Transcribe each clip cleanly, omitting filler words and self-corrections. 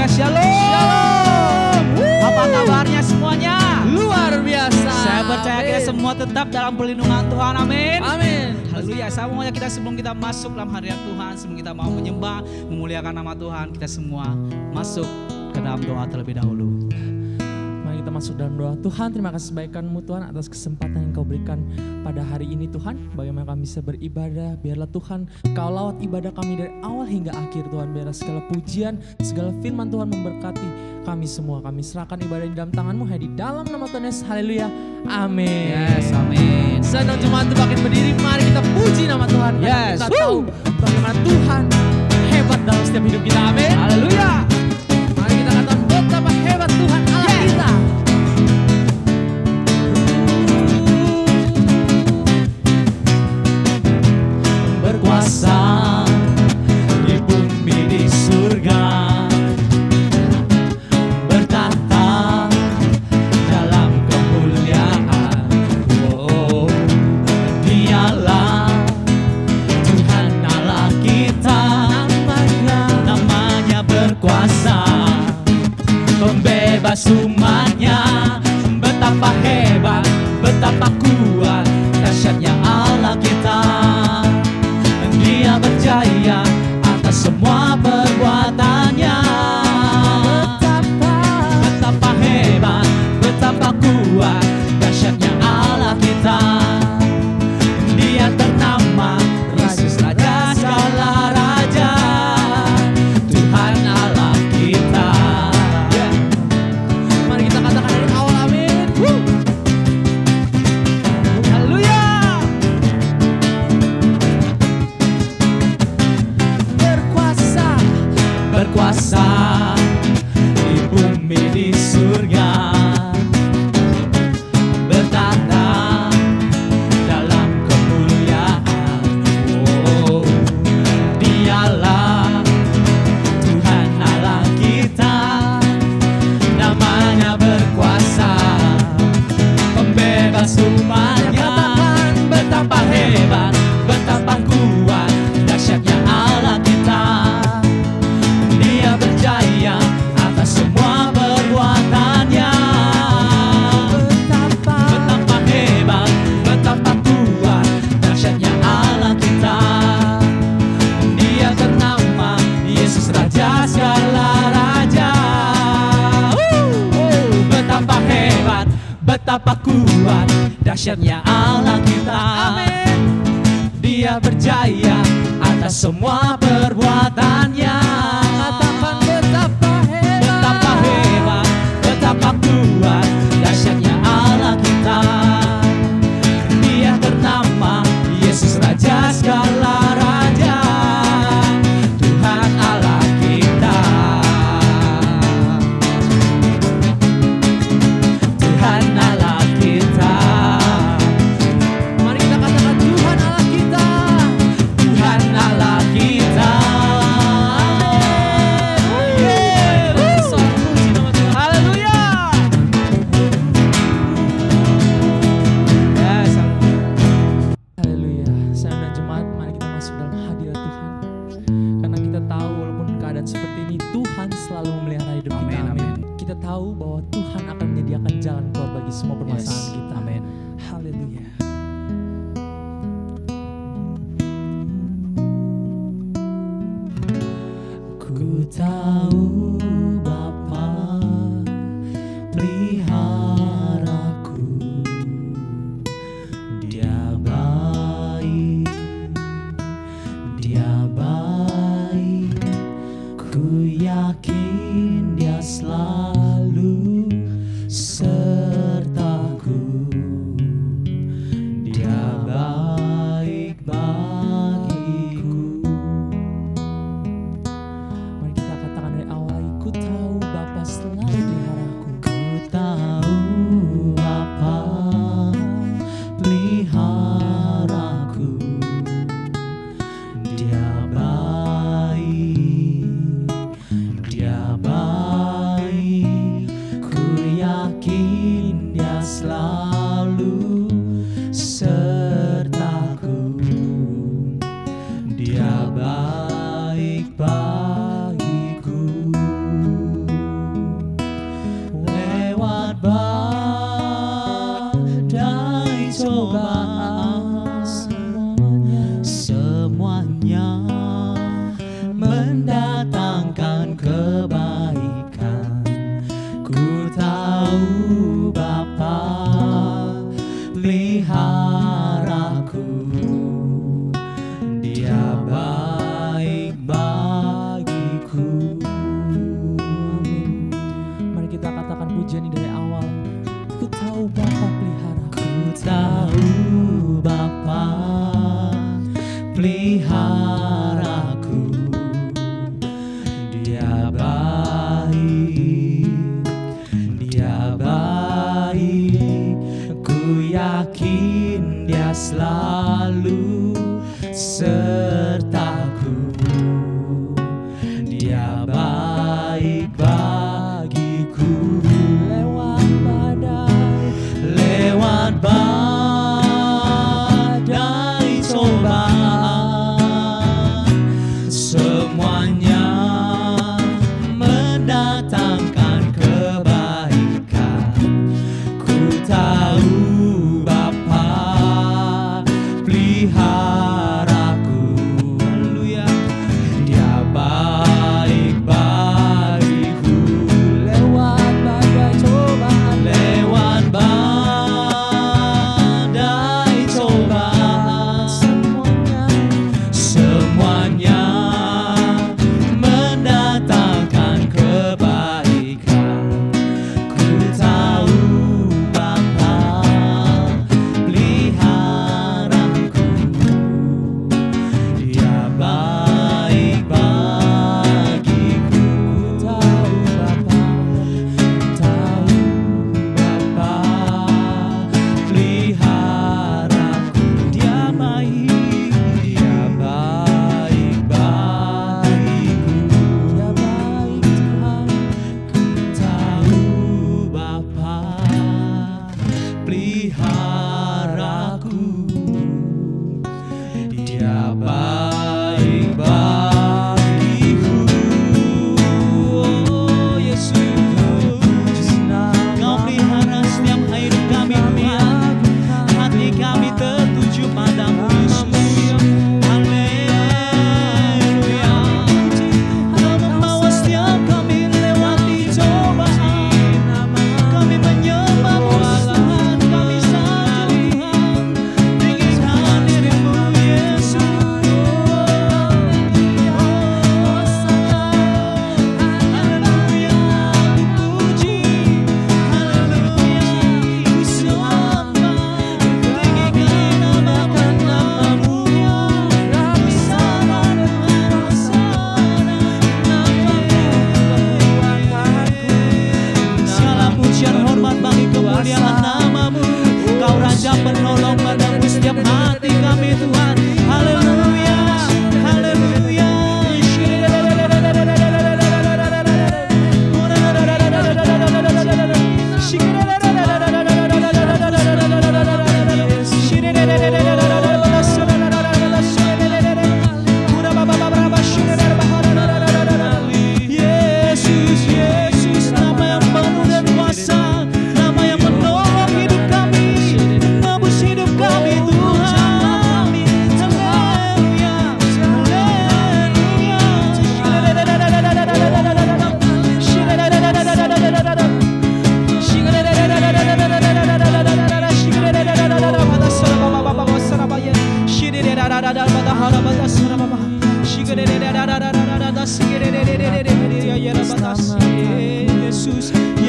Haleluya, shalom. Apa kabarnya semuanya? Luar biasa. Saya percaya kita semua tetap dalam perlindungan Tuhan, amin. Amin. Haleluya. Saya mau mengajak kita sebelum kita masuk dalam hadirat Tuhan, sebelum kita mau menyembah, memuliakan nama Tuhan, kita semua masuk ke dalam doa terlebih dahulu. Mari kita masuk dalam doa. Tuhan, terima kasih kebaikan-Mu Tuhan atas kesempatan yang Kau berikan pada hari ini Tuhan. Bagaimana kami bisa beribadah, biarlah Tuhan Kau lawat ibadah kami dari awal hingga akhir Tuhan. Biarlah segala pujian, segala firman Tuhan memberkati kami semua. Kami serahkan ibadah di dalam tangan-Mu, hanya di dalam nama Tuhan Yesus. Haleluya, amin. Yes, amin. Sedang jemaat itu makin berdiri, mari kita puji nama Tuhan. Yes. Kita tahu bagaimana Tuhan hebat dalam setiap hidup kita, amin. Haleluya. Mari kita katakan betapa hebat Tuhan Allah kita. Berkuasa di bumi di surga, bertata dalam kemuliaan. Oh, Dialah Tuhan Allah kita, namanya berkuasa, pembebas umatnya. Betapa hebat, betapa kuat, dahsyatnya Allah kita. Dia berjaya atas semua perbuatannya. Betapa hebat, betapa kuat, dahsyatnya Allah kita. Dia ternama Yesus Raja segala raja, Tuhan Allah kita. Mari kita katakan dari awal, amin. Haleluya. Berkuasa di bumi di surga, bertata dalam kemuliaan. Oh, Dialah Tuhan Allah kita, namanya berkuasa, pembebas umatnya. Betapa hebat, betapa kuat, dahsyatnya Allah kita. Dia berjaya atas semua perbuatannya. Betapa hebat, betapa kuat, dahsyatnya Allah kita. Dia ternama Yesus Raja segala raja. Betapa hebat, betapa kuat, dahsyatnya Allah kita. Dia berjaya atas semua perbuatannya. Katakan betapa hebat, betapa kuat, dahsyatnya Allah kita. Dia ternama Yesus Raja segala raja, Tuhan Allah kita. Tuhan Allah kita. Mari kita katakan Tuhan Allah kita. Tuhan Allah kita. Haleluya. Yes. Haleluya. Saya dan jemaat, mari kita masuk dalam hadirat Tuhan. Karena kita tahu walaupun keadaan seperti ini, Tuhan selalu memelihara hidup kita. Amin, Amin. amin. Kita tahu bahwa Tuhan akan menyediakan jalan keluar bagi semua permasalahan Yes. kita. Amin. Haleluya. Ku tahu Bapa peliharaku, Dia baik, Dia baik. Ku yakin Dia selalu sertaku. Dia baik bagiku. Mari kita katakan dari awal lagi. Ku tahu Bapa selalu peliharaku. Ku tahu Bapa peliharaku, Dia baik, Dia baik.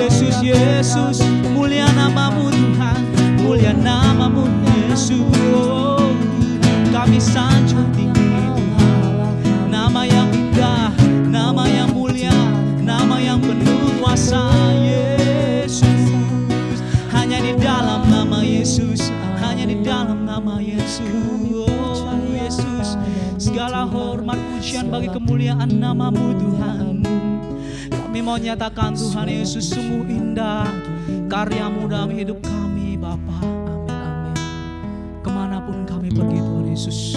Yesus, Yesus, mulia namamu Tuhan, mulia namamu Yesus. Oh, kami sanjung tinggi Tuhan, nama yang indah, nama yang mulia, nama yang penuh kuasa Yesus. Hanya di dalam nama Yesus, hanya di dalam nama Yesus. Oh Yesus, segala hormat pujian bagi kemuliaan namamu Tuhan. Kami mau nyatakan Tuhan Yesus, sungguh indah karyamu dalam hidup kami Bapa. Amin, amin. Kemanapun kami pergi Tuhan Yesus,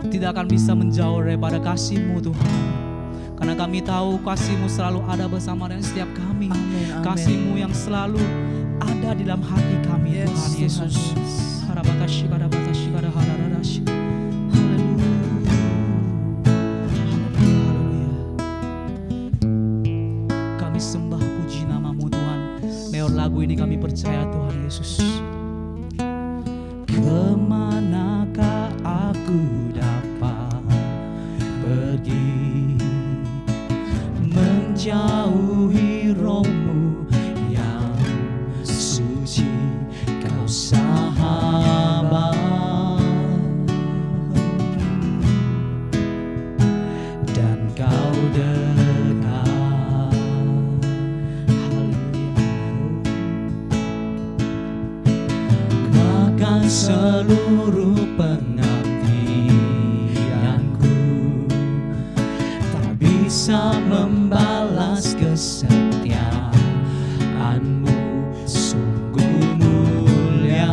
tidak akan bisa menjauh daripada kasih-Mu Tuhan. Karena kami tahu kasih-Mu selalu ada bersama dengan setiap kami. Amin, amin. Kasih-Mu yang selalu ada di dalam hati kami Tuhan Yesus. Harabatashi kadabatashi kadahararashi. Haleluya. Haleluya. Kami sembah puji namamu Tuhan. Lewat lagu ini kami percaya Tuhan Yesus. Kemanakah aku dapat pergi, menjauhi rohmu yang suci, kau sahabat, dan kau dekat. Haleluya. Bahkan seluruh pengabdianku tak bisa membalas kesetiaanmu, sungguh mulia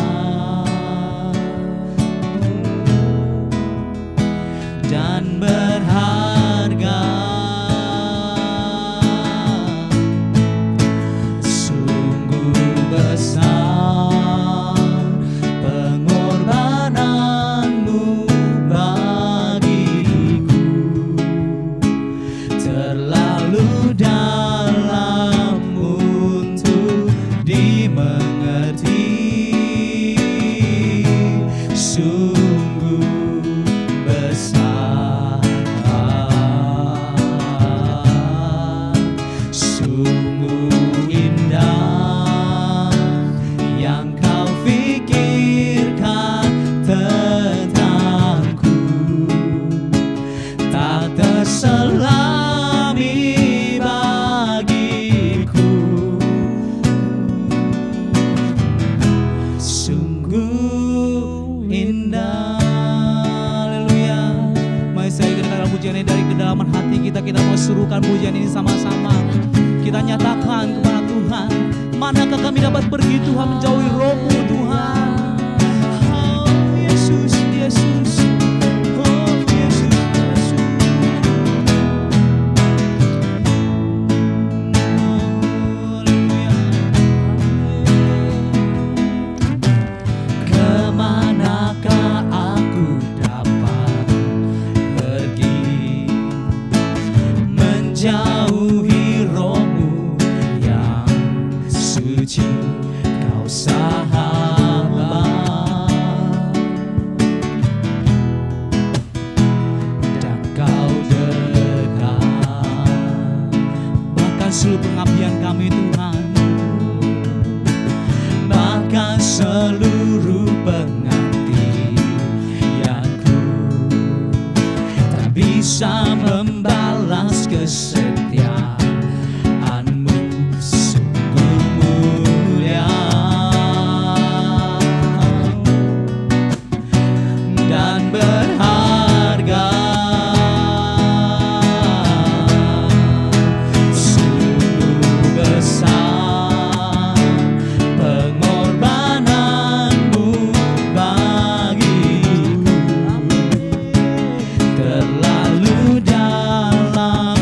dan berharga. Sungguh besar pengorbananmu bagiku, terlalu dalam untuk dimengerti. Sungguh besar, sungguh indah yang kau pikirkan tentangku, tak terselami bagiku. Sungguh indah. Haleluya. Mari saya dengar pujian ini dari kedalaman hati kita. Kita mau suruhkan pujian ini sama-sama. Kita nyatakan kepada Tuhan, manakah kami dapat pergi Tuhan, menjauhi rohmu Tuhan. Oh Yesus, Yesus. Oh Yesus, Yesus. Haleluya. Kemanakah aku dapat pergi, menjauhi rohmu yang suci, kau sahabat, dan kau dekat. Bahkan seluruh pengabdian kami Tuhan, bahkan seluruh pengabdianku tak bisa membalas kesetiaanmu, sungguh mulia dan berharga. Sungguh besar pengorbananmu bagiku, terlalu dalam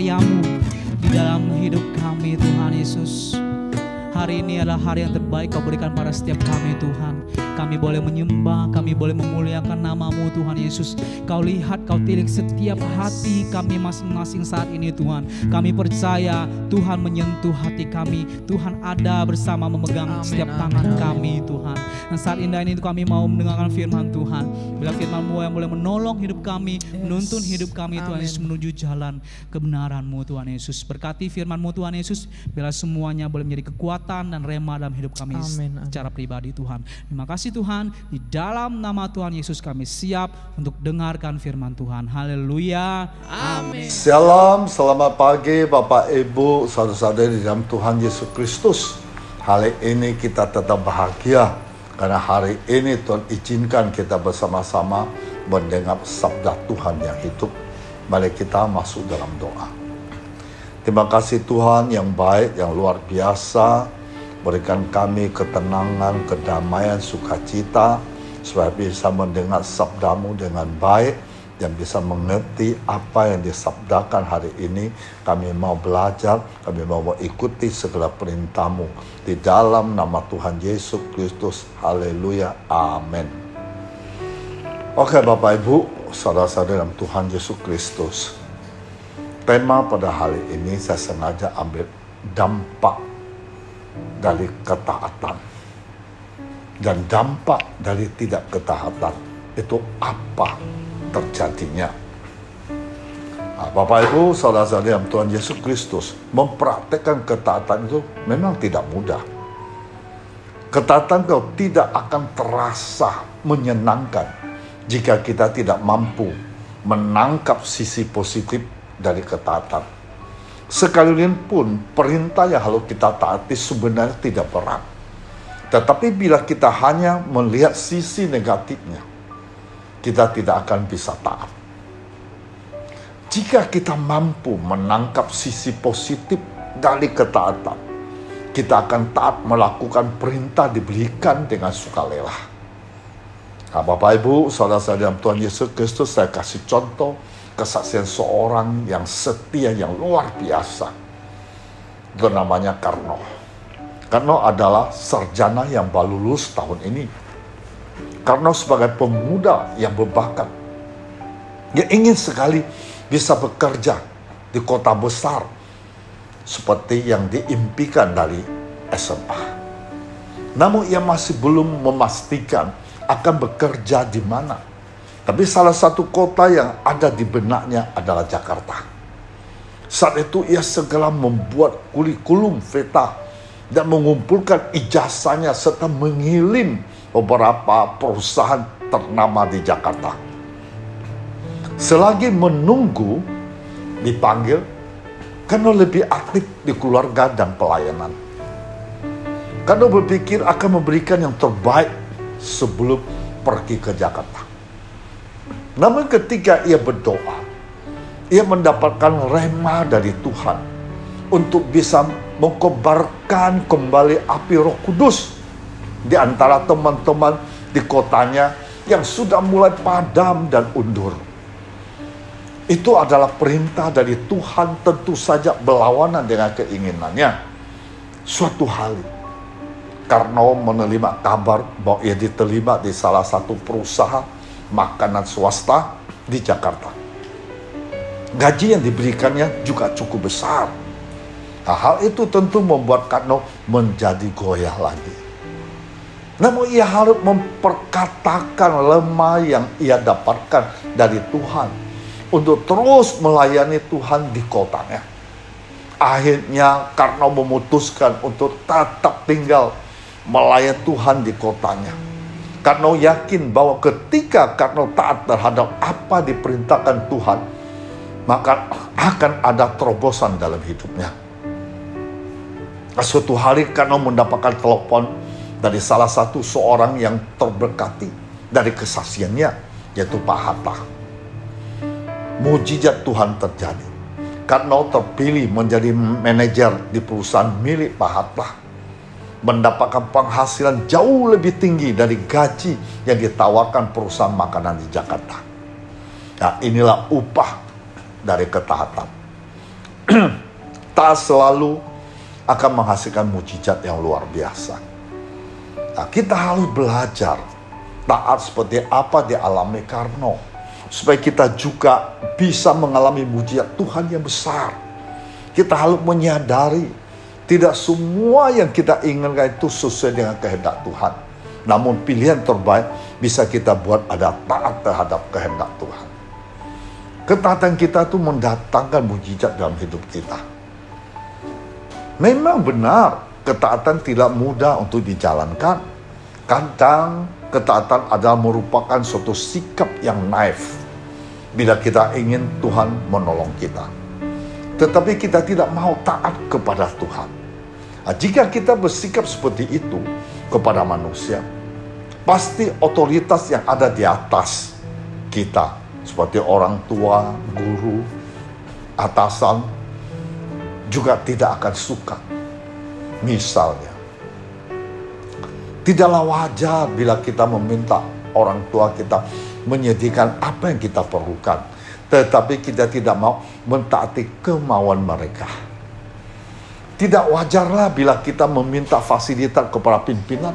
karya-Mu di dalam hidup kami Tuhan Yesus. Hari ini adalah hari yang terbaik Kau berikan pada setiap kami Tuhan. Kami boleh menyembah, kami boleh memuliakan nama-Mu Tuhan Yesus. Kau lihat, Kau tilik setiap hati kami masing-masing saat ini Tuhan. Kami percaya Tuhan menyentuh hati kami. Tuhan ada bersama memegang setiap tangan kami Tuhan. Dan saat indah ini kami mau mendengarkan firman Tuhan. Bila firman-Mu yang boleh menolong hidup kami, menuntun hidup kami Tuhan Yesus menuju jalan kebenaran-Mu Tuhan Yesus. Berkati firman-Mu Tuhan Yesus, bila semuanya boleh menjadi kekuatan dan rema dalam hidup kami secara pribadi Tuhan. Terima kasih Tuhan, di dalam nama Tuhan Yesus kami siap untuk dengarkan firman Tuhan. Haleluya. Amin. Shalom, selamat pagi Bapak Ibu, saudara-saudari di dalam Tuhan Yesus Kristus. Hari ini kita tetap bahagia karena hari ini Tuhan izinkan kita bersama-sama mendengar sabda Tuhan yang hidup. Mari kita masuk dalam doa. Terima kasih Tuhan yang baik, yang luar biasa. Berikan kami ketenangan, kedamaian, sukacita, supaya bisa mendengar sabda-Mu dengan baik dan bisa mengerti apa yang disabdakan hari ini. Kami mau belajar, kami mau mengikuti segala perintah-Mu. Di dalam nama Tuhan Yesus Kristus, haleluya, amin. Oke Bapak Ibu, saudara-saudara dalam Tuhan Yesus Kristus. Tema pada hari ini saya sengaja ambil dampak dari ketaatan dan dampak dari tidak ketaatan itu apa terjadinya. Bapak Ibu, saudara-saudari dalam Tuhan Yesus Kristus, mempraktekkan ketaatan itu memang tidak mudah. Ketaatan itu tidak akan terasa menyenangkan jika kita tidak mampu menangkap sisi positif dari ketaatan. Sekalipun pun perintah yang harus kita taati sebenarnya tidak berat. Tetapi bila kita hanya melihat sisi negatifnya, kita tidak akan bisa taat. Jika kita mampu menangkap sisi positif dari ketaatan, kita akan taat melakukan perintah diberikan dengan sukarela. Nah, Bapak Ibu, saudara-saudara dalam Tuhan Yesus Kristus, saya kasih contoh kesaksian seorang yang setia, yang luar biasa. Itu namanya Karno. Karno adalah sarjana yang baru lulus tahun ini. Karno sebagai pemuda yang berbakat, dia ingin sekali bisa bekerja di kota besar seperti yang diimpikan dari SMA. Namun ia masih belum memastikan akan bekerja di mana. Tapi salah satu kota yang ada di benaknya adalah Jakarta. Saat itu ia segera membuat kurikulum vita dan mengumpulkan ijazahnya serta mengirim beberapa perusahaan ternama di Jakarta. Selagi menunggu dipanggil, Karno lebih aktif di keluarga dan pelayanan. Karno berpikir akan memberikan yang terbaik sebelum pergi ke Jakarta. Namun ketika ia berdoa, ia mendapatkan rema dari Tuhan untuk bisa mengkobarkan kembali api Roh Kudus di antara teman-teman di kotanya yang sudah mulai padam dan undur. Itu adalah perintah dari Tuhan, tentu saja berlawanan dengan keinginannya. Suatu hari, Karno menerima kabar bahwa ia diterima di salah satu perusahaan makanan swasta di Jakarta. Gaji yang diberikannya juga cukup besar. Nah, hal itu tentu membuat Karno menjadi goyah lagi. Namun ia harus memperkatakan lemah yang ia dapatkan dari Tuhan untuk terus melayani Tuhan di kotanya. Akhirnya Karno memutuskan untuk tetap tinggal melayani Tuhan di kotanya. Karno yakin bahwa ketika Karno taat terhadap apa diperintahkan Tuhan, maka akan ada terobosan dalam hidupnya. Suatu hari Karno mendapatkan telepon dari salah satu seorang yang terberkati dari kesaksiannya, yaitu Pak Hatta. Mujizat Tuhan terjadi. Karno terpilih menjadi manajer di perusahaan milik Pak Hatta, mendapatkan penghasilan jauh lebih tinggi dari gaji yang ditawarkan perusahaan makanan di Jakarta. Nah, inilah upah dari ketaatan. taat selalu akan menghasilkan mujizat yang luar biasa. Nah, kita harus belajar taat seperti apa dialami Karno, supaya kita juga bisa mengalami mujizat Tuhan yang besar. Kita harus menyadari tidak semua yang kita inginkan itu sesuai dengan kehendak Tuhan. Namun pilihan terbaik bisa kita buat ada taat terhadap kehendak Tuhan. Ketaatan kita itu mendatangkan mujizat dalam hidup kita. Memang benar, ketaatan tidak mudah untuk dijalankan. Kadang ketaatan adalah merupakan suatu sikap yang naif bila kita ingin Tuhan menolong kita. Tetapi kita tidak mau taat kepada Tuhan. Nah, jika kita bersikap seperti itu kepada manusia, pasti otoritas yang ada di atas kita, seperti orang tua, guru, atasan, juga tidak akan suka. Misalnya, tidaklah wajar bila kita meminta orang tua kita menyediakan apa yang kita perlukan, tetapi kita tidak mau mentaati kemauan mereka. Tidak wajarlah bila kita meminta fasilitas kepada pimpinan,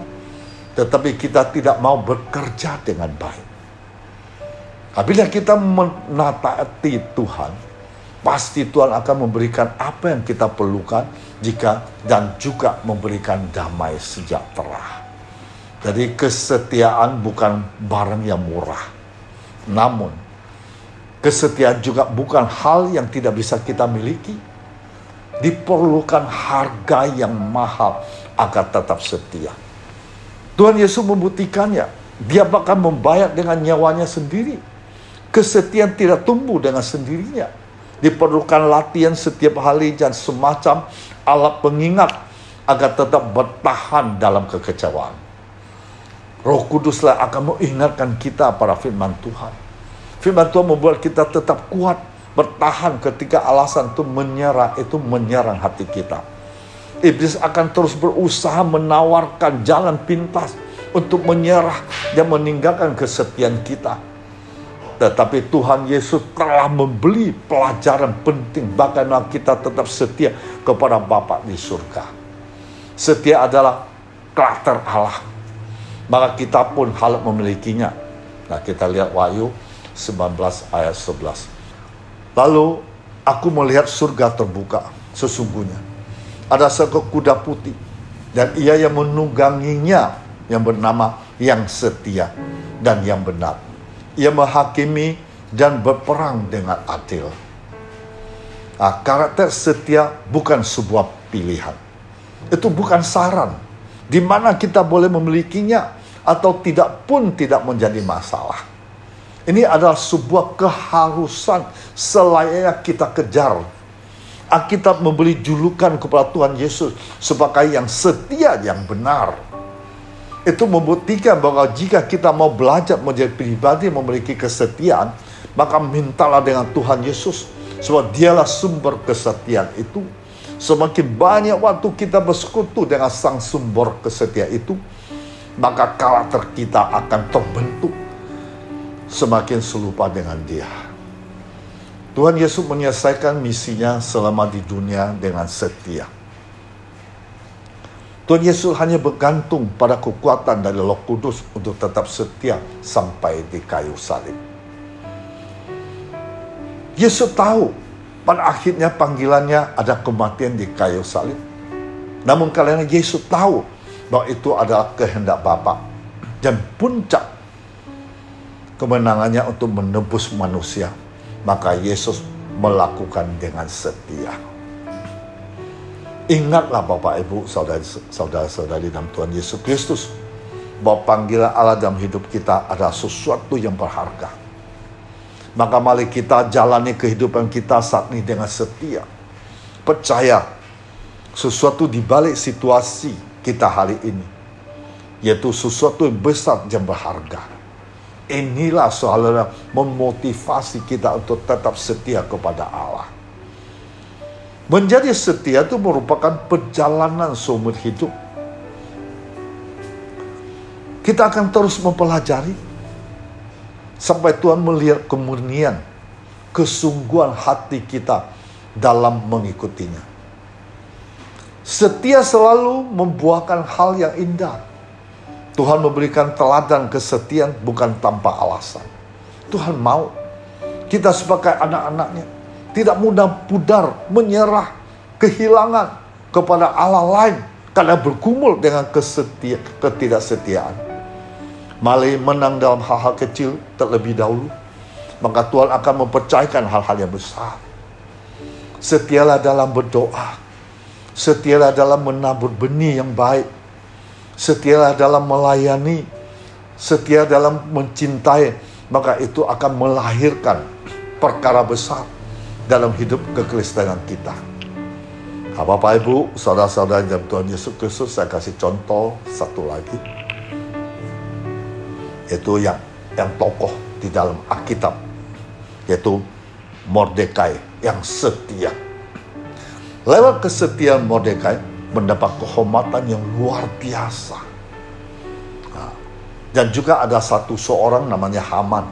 tetapi kita tidak mau bekerja dengan baik. Bila kita menaati Tuhan, pasti Tuhan akan memberikan apa yang kita perlukan dan juga memberikan damai sejahtera. Jadi kesetiaan bukan barang yang murah. Namun, kesetiaan juga bukan hal yang tidak bisa kita miliki. Diperlukan harga yang mahal agar tetap setia. Tuhan Yesus membuktikannya. Dia bahkan membayar dengan nyawanya sendiri. Kesetiaan tidak tumbuh dengan sendirinya. Diperlukan latihan setiap hari dan semacam alat pengingat agar tetap bertahan dalam kekecewaan. Roh Kuduslah akan mengingatkan kita pada firman Tuhan. Firman Tuhan membuat kita tetap kuat, bertahan ketika alasan itu menyerang hati kita. Iblis akan terus berusaha menawarkan jalan pintas untuk menyerah dan meninggalkan kesetiaan kita. Tetapi Tuhan Yesus telah membeli pelajaran penting bagaimana kita tetap setia kepada Bapa di surga. Setia adalah karakter Allah. Maka kita pun harus memilikinya. Nah, kita lihat Wahyu 19 ayat 11. Lalu aku melihat surga terbuka. Sesungguhnya ada seekor kuda putih, dan ia yang menungganginya yang bernama Yang Setia dan Yang Benar. Ia menghakimi dan berperang dengan adil. Nah, karakter setia bukan sebuah pilihan. Itu bukan saran di mana kita boleh memilikinya atau tidak pun tidak menjadi masalah. Ini adalah sebuah keharusan selayaknya kita kejar. Alkitab memberi julukan kepada Tuhan Yesus sebagai yang setia, yang benar. Itu membuktikan bahwa jika kita mau belajar menjadi pribadi memiliki kesetiaan, maka mintalah dengan Tuhan Yesus, sebab dialah sumber kesetiaan itu. Semakin banyak waktu kita bersekutu dengan sang sumber kesetiaan itu, maka karakter kita akan terbentuk semakin serupa dengan Dia. Tuhan Yesus menyelesaikan misinya selama di dunia dengan setia. Tuhan Yesus hanya bergantung pada kekuatan dari Roh Kudus untuk tetap setia sampai di kayu salib. Yesus tahu pada akhirnya panggilannya ada kematian di kayu salib. Namun karena Yesus tahu bahwa itu adalah kehendak Bapa dan puncak kemenangannya untuk menebus manusia, maka Yesus melakukan dengan setia. Ingatlah Bapak, Ibu, saudara-saudari dalam Tuhan Yesus Kristus, bahwa panggilan Allah dalam hidup kita adalah sesuatu yang berharga. Maka mari kita jalani kehidupan kita saat ini dengan setia. Percaya sesuatu di balik situasi kita hari ini, yaitu sesuatu yang besar dan berharga. Inilah soalnya memotivasi kita untuk tetap setia kepada Allah. Menjadi setia itu merupakan perjalanan seumur hidup. Kita akan terus mempelajari sampai Tuhan melihat kemurnian, kesungguhan hati kita dalam mengikutinya. Setia selalu membuahkan hal yang indah. Tuhan memberikan teladan kesetiaan bukan tanpa alasan. Tuhan mau kita sebagai anak-anaknya tidak mudah pudar, menyerah, kehilangan kepada Allah lain karena bergumul dengan ketidaksetiaan. Mari menang dalam hal-hal kecil terlebih dahulu, maka Tuhan akan mempercayakan hal-hal yang besar. Setialah dalam berdoa, setialah dalam menabur benih yang baik, setialah dalam melayani, setia dalam mencintai, maka itu akan melahirkan perkara besar dalam hidup kekristenan kita. Bapak Ibu, saudara-saudara dalam Tuhan Yesus Kristus, saya kasih contoh satu lagi. Itu yang tokoh di dalam Alkitab, yaitu Mordekai yang setia. Lewat kesetiaan Mordekai mendapat kehormatan yang luar biasa. Dan juga ada seorang namanya Haman.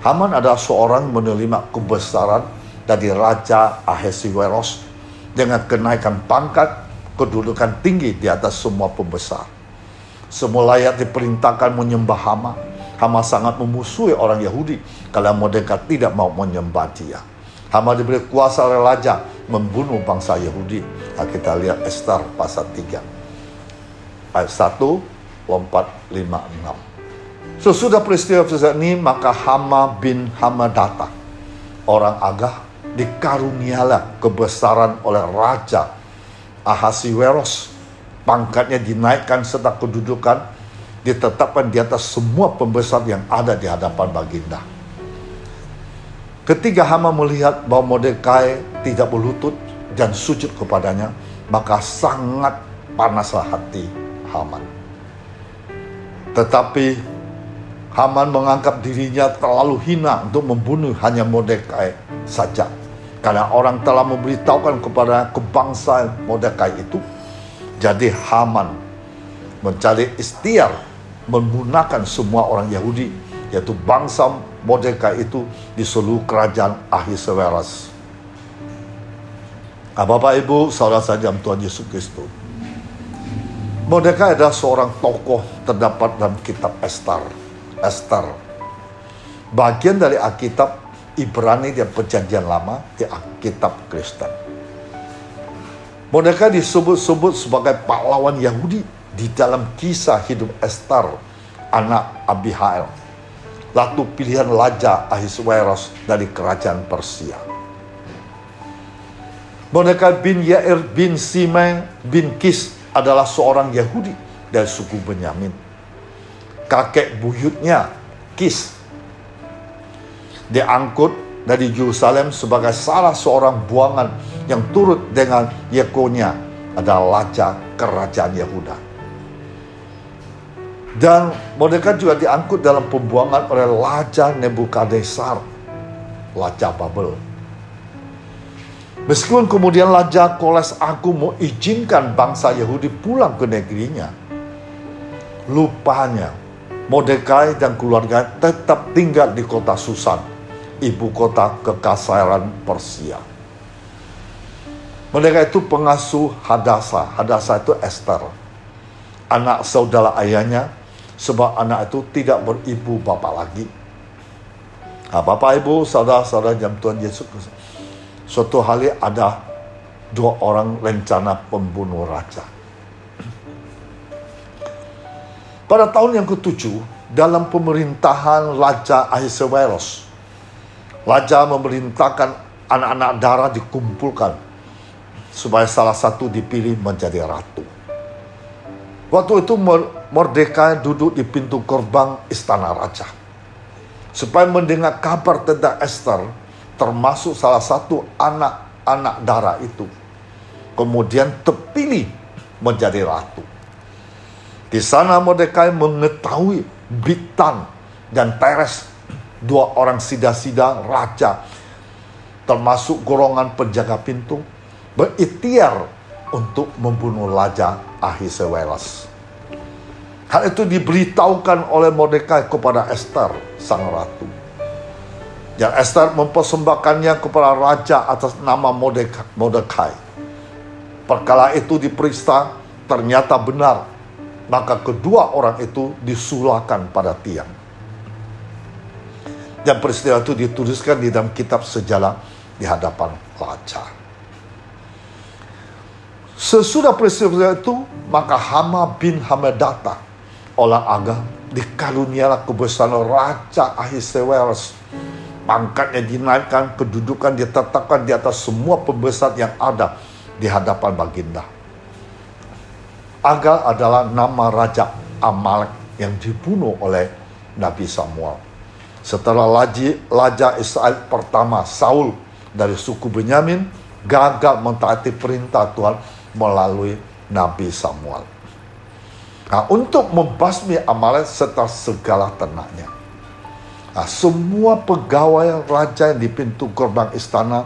Haman adalah seorang menerima kebesaran dari Raja Ahasiweros dengan kenaikan pangkat, kedudukan tinggi di atas semua pembesar. Semua rakyat diperintahkan menyembah Haman. Haman sangat memusuhi orang Yahudi kalau Mordekai tidak mau menyembah dia. Haman diberi kuasa oleh raja membunuh bangsa Yahudi. Nah, kita lihat Ester pasal 3 ayat 1, 4, 5, 6. Sesudah peristiwa ini, maka Hama bin Hamadata, orang Agag, dikarunialah kebesaran oleh Raja Ahasiweros. Pangkatnya dinaikkan serta kedudukan ditetapkan di atas semua pembesar yang ada di hadapan baginda. Ketika Hama melihat bahwa Mordekai tidak berlutut dan sujud kepadanya, maka sangat panaslah hati Haman. Tetapi Haman menganggap dirinya terlalu hina untuk membunuh hanya Mordekai saja. Karena orang telah memberitahukan kepada kebangsaan Mordekai itu. Jadi Haman mencari ikhtiar menggunakan semua orang Yahudi, yaitu bangsa Mordekai itu di seluruh kerajaan Ahasuerus. Bapak Ibu, saudara-saudara dalam Tuhan Yesus Kristus, Mordekai adalah seorang tokoh terdapat dalam kitab Ester, bagian dari Alkitab Ibrani dan Perjanjian Lama di Alkitab Kristen. Mordekai disebut-sebut sebagai pahlawan Yahudi di dalam kisah hidup Ester, anak Abihail, ratu pilihan Raja Ahasuerus dari kerajaan Persia. Mordekai bin Yair bin Simei bin Kis adalah seorang Yahudi dari suku Benyamin. Kakek buyutnya, Kis, diangkut dari Yerusalem sebagai salah seorang buangan yang turut dengan Yekonia, adalah raja kerajaan Yehuda. Dan Mordekai juga diangkut dalam pembuangan oleh Raja Nebukadnezar, Raja Babel. Meskipun kemudian Raja Kores Agung mengizinkan bangsa Yahudi pulang ke negerinya, lupanya Mordekai dan keluarga tetap tinggal di kota Susan, ibu kota kekaisaran Persia. Mordekai itu pengasuh Hadasa. Hadasa itu Ester, anak saudara ayahnya, sebab anak itu tidak beribu bapak lagi. Bapak Ibu, saudara-saudara dalam Tuhan Yesus, suatu hari ada 2 orang rencana pembunuh raja. Pada tahun yang ke-7, dalam pemerintahan Raja Ahasuerus, Raja memerintahkan anak-anak darah dikumpulkan supaya salah satu dipilih menjadi ratu. Waktu itu Mordekai duduk di pintu gerbang istana raja, supaya mendengar kabar tentang Ester, termasuk salah satu anak-anak darah itu, kemudian terpilih menjadi ratu. Di sana Mordekai mengetahui Bigtan dan Teres, 2 orang sida-sida raja, termasuk golongan penjaga pintu, berikhtiar untuk membunuh Raja Ahasuerus. Hal itu diberitahukan oleh Mordekai kepada Ester, sang ratu. Dan Esther mempersembahkannya kepada raja atas nama Mordekai. Perkara itu diperiksa, ternyata benar. Maka kedua orang itu disulahkan pada tiang. Dan peristiwa itu dituliskan di dalam kitab sejarah di hadapan raja. Sesudah peristiwa itu, maka Hama bin Hamedata, orang Agag, dikarunialah kebesaran Raja Ahasuerus. Pangkatnya dinaikkan, kedudukan ditetapkan di atas semua pembesar yang ada di hadapan baginda. Agag adalah nama Raja Amalek yang dibunuh oleh Nabi Samuel. Setelah Raja Israel pertama, Saul dari suku Benyamin, gagal mentaati perintah Tuhan melalui Nabi Samuel. Nah, untuk membasmi Amalek serta segala ternaknya. Nah, semua pegawai raja yang di pintu gerbang istana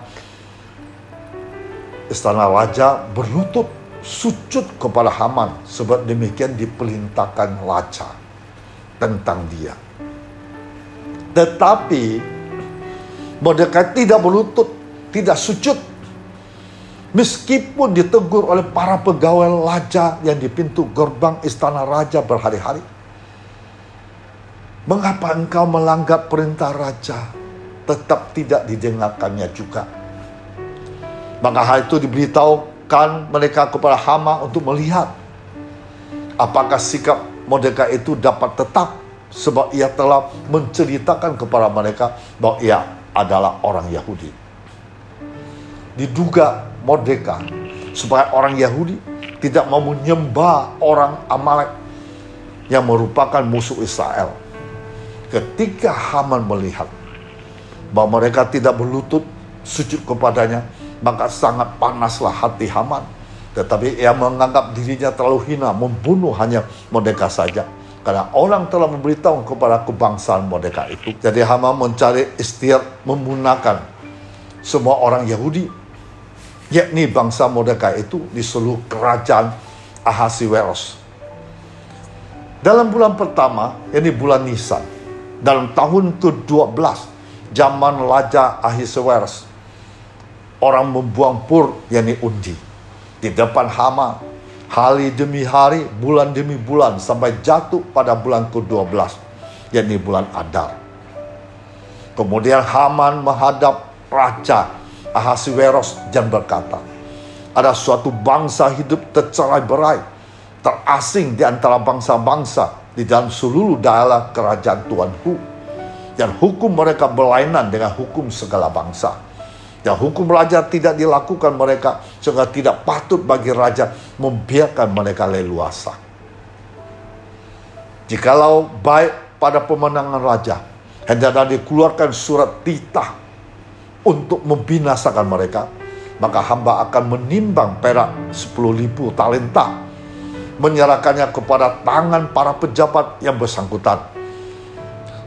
raja berlutut sujud kepada Haman, sebab demikian diperintahkan raja tentang dia. Tetapi Mordekai tidak berlutut, tidak sujud, meskipun ditegur oleh para pegawai raja yang di pintu gerbang istana raja berhari-hari. Mengapa engkau melanggar perintah raja? Tetap tidak didengarkannya juga. Maka hal itu diberitahukan mereka kepada Hama untuk melihat apakah sikap Mordekai itu dapat tetap, sebab ia telah menceritakan kepada mereka bahwa ia adalah orang Yahudi. Diduga Mordekai supaya orang Yahudi tidak mau menyembah orang Amalek yang merupakan musuh Israel. Ketika Haman melihat bahwa mereka tidak berlutut sujud kepadanya, maka sangat panaslah hati Haman. Tetapi ia menganggap dirinya terlalu hina, membunuh hanya Mordekai saja, karena orang telah memberitahu kepada kebangsaan Mordekai itu. Jadi Haman mencari ikhtiar menggunakan semua orang Yahudi, yakni bangsa Mordekai itu, di seluruh kerajaan Ahasuerus. Dalam bulan pertama, yakni bulan Nisan, dalam tahun ke-12 zaman Raja Ahasuerus, orang membuang pur, yakni undi, di depan Haman, hari demi hari, bulan demi bulan, sampai jatuh pada bulan ke-12, yakni bulan Adar. Kemudian Haman menghadap Raja Ahasuerus dan berkata, ada suatu bangsa hidup tercerai-berai, terasing di antara bangsa-bangsa di dalam seluruh daerah kerajaan Tuanku, dan hukum mereka berlainan dengan hukum segala bangsa. Dan hukum raja tidak dilakukan mereka, sehingga tidak patut bagi raja membiarkan mereka leluasa. Jikalau baik pada pemenangan raja, hendaklah dikeluarkan surat titah untuk membinasakan mereka, maka hamba akan menimbang perak 10.000 talenta, menyerahkannya kepada tangan para pejabat yang bersangkutan,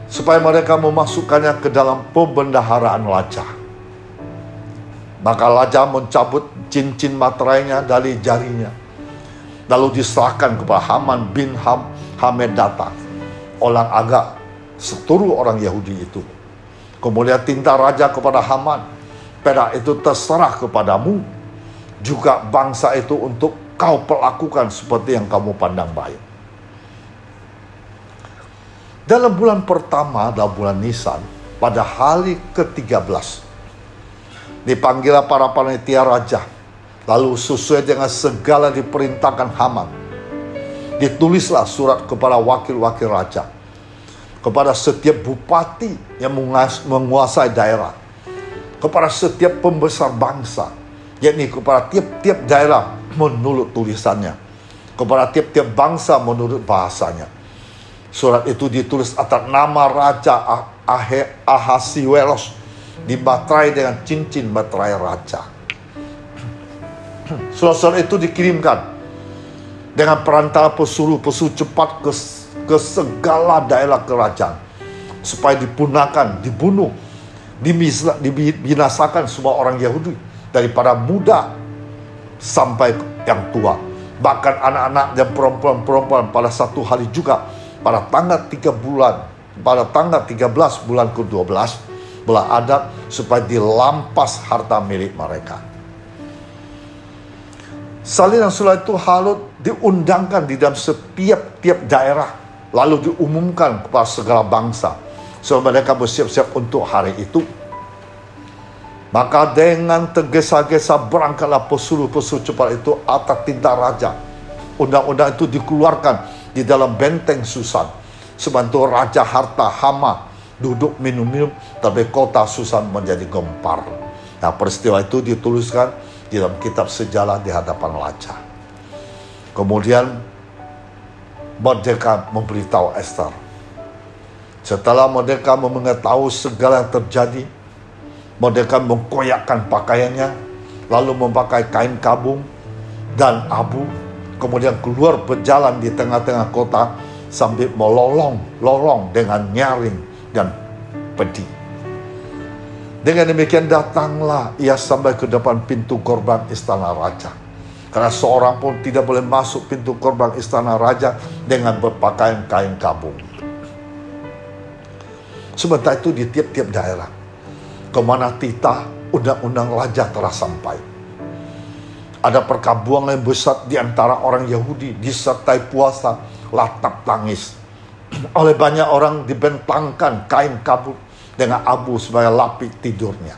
supaya mereka memasukkannya ke dalam pembendaharaan raja. Maka raja mencabut cincin materainya dari jarinya, lalu diserahkan kepada Haman bin Hamedata, orang Agag, seluruh orang Yahudi itu. Kemudian tinta raja kepada Haman, perak itu terserah kepadamu, juga bangsa itu untuk kau perlakukan seperti yang kamu pandang baik. Dalam bulan pertama, dalam bulan Nisan, pada hari ke-13, dipanggillah para panitia raja, lalu sesuai dengan segala diperintahkan Haman, ditulislah surat kepada wakil-wakil raja, kepada setiap bupati yang menguasai daerah, kepada setiap pembesar bangsa, yakni kepada tiap-tiap daerah menurut tulisannya, kepada tiap-tiap bangsa menurut bahasanya. Surat itu ditulis atas nama Raja Ahasuerus, dibaterai dengan cincin materai raja. Surat itu dikirimkan dengan perantara pesuruh-pesuruh cepat ke segala daerah kerajaan, supaya dipunahkan, dibunuh, dibinasakan semua orang Yahudi, daripada muda sampai yang tua, bahkan anak-anak dan perempuan-perempuan. Pada satu hari juga, pada tanggal 13 bulan ke-12, belah adat supaya dilampas harta milik mereka. Salinan surat itu harus diundangkan di dalam setiap daerah, lalu diumumkan kepada segala bangsa, supaya mereka bersiap-siap untuk hari itu. Maka dengan tergesa-gesa berangkatlah pesuruh-pesuruh cepat itu atas tinta raja. Undang-undang itu dikeluarkan di dalam benteng Susan. Sebantu Raja Harta Hama duduk minum-minum, tapi kota Susan menjadi gempar. Nah, peristiwa itu dituliskan di dalam kitab sejarah di hadapan raja. Kemudian Mordekai memberitahu Esther. Setelah Mordekai mengetahui segala yang terjadi, Mordekai mengkoyakkan pakaiannya, lalu memakai kain kabung dan abu, kemudian keluar berjalan di tengah-tengah kota sambil melolong dengan nyaring dan pedih. Dengan demikian datanglah ia sampai ke depan pintu gerbang istana raja. Karena seorang pun tidak boleh masuk pintu gerbang istana raja dengan berpakaian kain kabung. Sementara itu di tiap-tiap daerah, kemana titah undang-undang raja telah sampai, ada perkabungan yang besar di antara orang Yahudi, disertai puasa, latap tangis. Oleh banyak orang dibentangkan kain kabut dengan abu sebagai lapis tidurnya.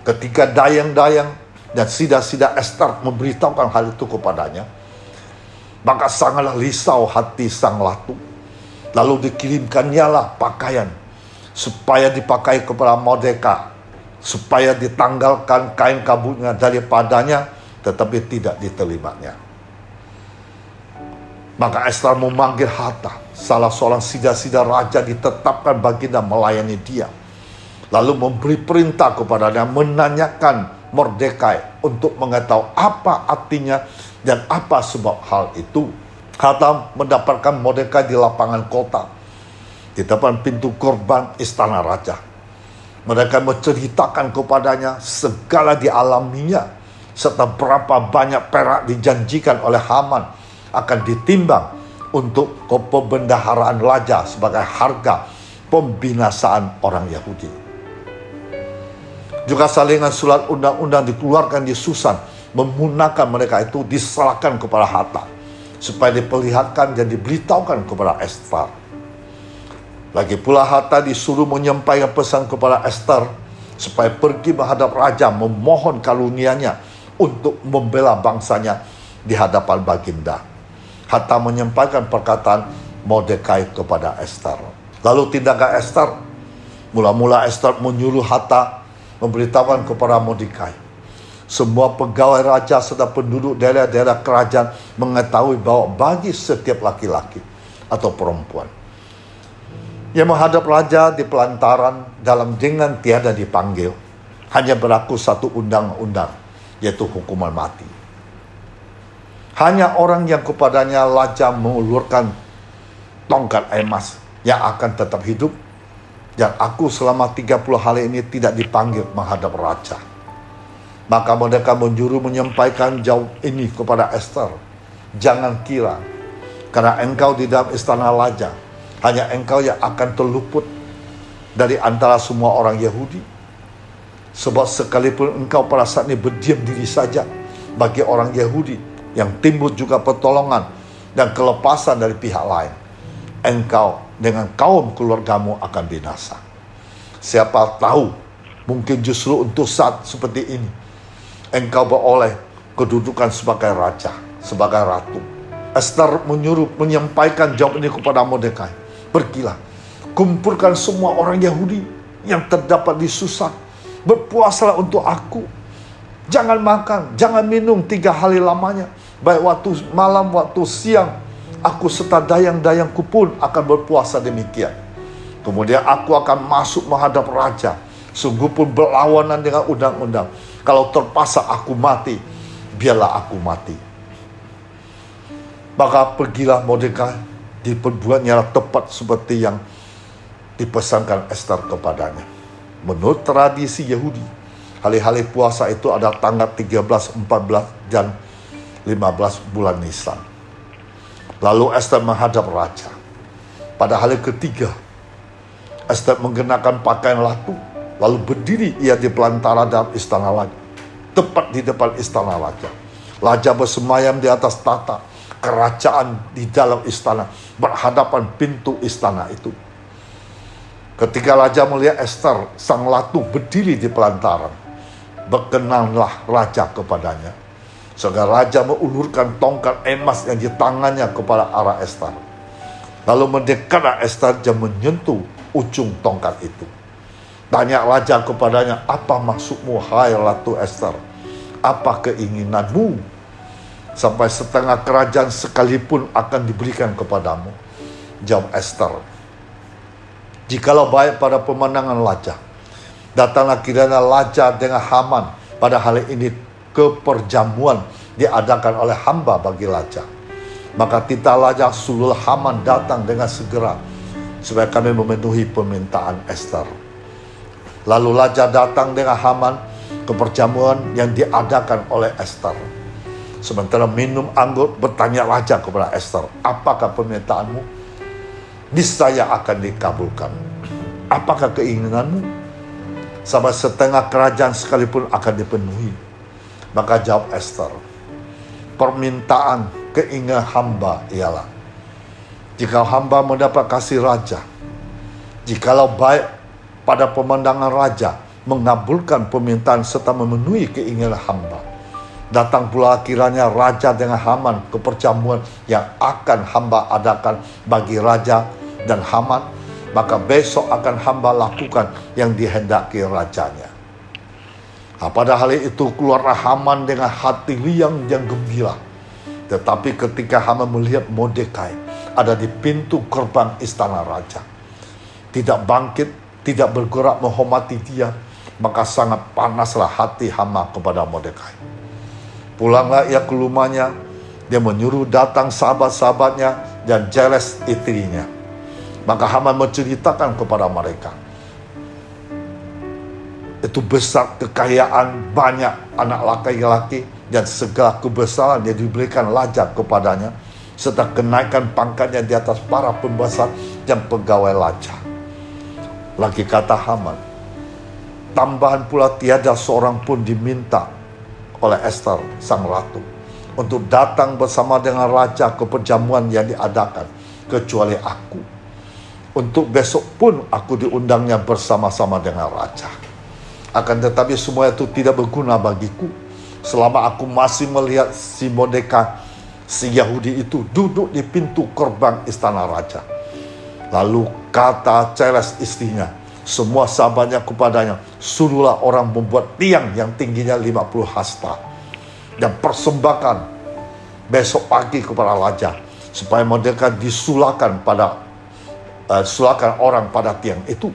Ketika dayang-dayang dan sida-sida Esther memberitahukan hal itu kepadanya, maka sangatlah risau hati sang ratu. Lalu dikirimkannya lah pakaian supaya dipakai kepada Mordekai, supaya ditanggalkan kain kabutnya daripadanya, tetapi tidak diterimanya. Maka Esther memanggil Hathach, salah seorang sida-sida raja, ditetapkan baginda melayani dia. Lalu memberi perintah kepadanya, menanyakan Mordekai untuk mengetahui apa artinya dan apa sebab hal itu. Hathach mendapatkan Mordekai di lapangan kota, di depan pintu gerbang istana raja. Mereka menceritakan kepadanya segala dialaminya, serta berapa banyak perak dijanjikan oleh Haman akan ditimbang untuk keperbendaharaan raja sebagai harga pembinasaan orang Yahudi. Juga salinan surat undang-undang dikeluarkan di Susan, memudahkan mereka itu diserahkan kepada Hathach, supaya diperlihatkan dan diberitahukan kepada Esther. Lagi pula Hathach disuruh menyampaikan pesan kepada Esther, supaya pergi menghadap raja memohon karunia-Nya untuk membela bangsanya di hadapan baginda. Hathach menyampaikan perkataan Mordekai kepada Esther. Lalu tindakan Esther, mula-mula Esther menyuruh Hathach memberitahukan kepada Mordekai. Semua pegawai raja serta penduduk daerah-daerah kerajaan mengetahui bahwa bagi setiap laki-laki atau perempuan yang menghadap raja di pelantaran dalam dengan tiada dipanggil, hanya berlaku satu undang-undang, yaitu hukuman mati. Hanya orang yang kepadanya raja mengulurkan tongkat emas yang akan tetap hidup, dan aku selama 30 hari ini tidak dipanggil menghadap raja. Maka mereka menyuruh menyampaikan jawab ini kepada Esther. Jangan kira, karena engkau di dalam istana raja, hanya engkau yang akan terluput dari antara semua orang Yahudi. Sebab sekalipun engkau pada saat ini berdiam diri saja, bagi orang Yahudi yang timbul juga pertolongan dan kelepasan dari pihak lain, engkau dengan kaum keluargamu akan binasa. Siapa tahu, mungkin justru untuk saat seperti ini, engkau beroleh kedudukan sebagai raja, sebagai ratu. Esther menyuruh menyampaikan jawab ini kepada Mordekai. Pergilah, kumpulkan semua orang Yahudi yang terdapat di Susan. Berpuasalah untuk aku. Jangan makan, jangan minum 3 hari lamanya. Baik waktu malam, waktu siang, aku serta dayang-dayangku pun akan berpuasa demikian. Kemudian aku akan masuk menghadap raja. Sungguh pun berlawanan dengan undang-undang. Kalau terpaksa aku mati, biarlah aku mati. Maka pergilah Mordekai, diperbuatnya tepat seperti yang dipesankan Esther kepadanya. Menurut tradisi Yahudi, hari-hari puasa itu ada tanggal 13, 14, dan 15 bulan Nisan. Lalu Esther menghadap raja. Pada hari ketiga, Esther mengenakan pakaian ratu Lalu berdiri ia di pelantara dalam istana raja, tepat di depan istana raja. Raja bersemayam di atas tahta kerajaan di dalam istana, berhadapan pintu istana itu. Ketika raja melihat Ester, sang ratu berdiri di pelantaran, berkenanlah raja kepadanya. Sehingga raja mengulurkan tongkat emas yang di tangannya kepada arah Ester. Lalu mendekatlah Ester dan menyentuh ujung tongkat itu. Tanya raja kepadanya, apa maksudmu hai Ratu Ester? Apa keinginanmu? Sampai setengah kerajaan sekalipun akan diberikan kepadamu. Jawab Ester, jikalau baik pada pemandangan raja, datanglah kiranya raja dengan Haman pada hari ini ke perjamuan diadakan oleh hamba bagi raja. Maka titah raja suruh Haman datang dengan segera, supaya kami memenuhi permintaan Ester. Lalu raja datang dengan Haman ke perjamuan yang diadakan oleh Ester. Sementara minum anggur, bertanya raja kepada Ester, apakah permintaanmu? Niscaya akan dikabulkan. Apakah keinginanmu? Sampai setengah kerajaan sekalipun akan dipenuhi. Maka jawab Ester, permintaan keinginan hamba ialah, jika hamba mendapat kasih raja, jikalau baik pada pemandangan raja, mengabulkan permintaan serta memenuhi keinginan hamba. Datang pula kiranya raja dengan Haman ke perjamuan yang akan hamba adakan bagi raja dan Haman, maka besok akan hamba lakukan yang dihendaki rajanya. Nah, pada hari itu keluarlah Haman dengan hati riang yang gembira. Tetapi ketika Haman melihat Mordekai ada di pintu gerbang istana raja, tidak bangkit, tidak bergerak menghormati dia, maka sangat panaslah hati Haman kepada Mordekai. Pulanglah ia ke rumahnya, dia menyuruh datang sahabat-sahabatnya dan Zeres istrinya. Maka Haman menceritakan kepada mereka, itu besar kekayaan, banyak anak laki-laki dan segala kebesaran yang diberikan raja kepadanya, serta kenaikan pangkatnya di atas para pembesar dan pegawai raja. Lagi kata Haman, tambahan pula tiada seorang pun diminta oleh Ester sang ratu untuk datang bersama dengan raja ke perjamuan yang diadakan, kecuali aku. Untuk besok pun aku diundangnya bersama-sama dengan raja. Akan tetapi semua itu tidak berguna bagiku selama aku masih melihat si Mordekai, si Yahudi itu duduk di pintu gerbang istana raja. Lalu kata Zeres istrinya, semua sahabatnya kepadanya, suruhlah orang membuat tiang yang tingginya 50 hasta dan persembahkan besok pagi kepada raja, supaya Mordekai disulakan orang pada tiang itu.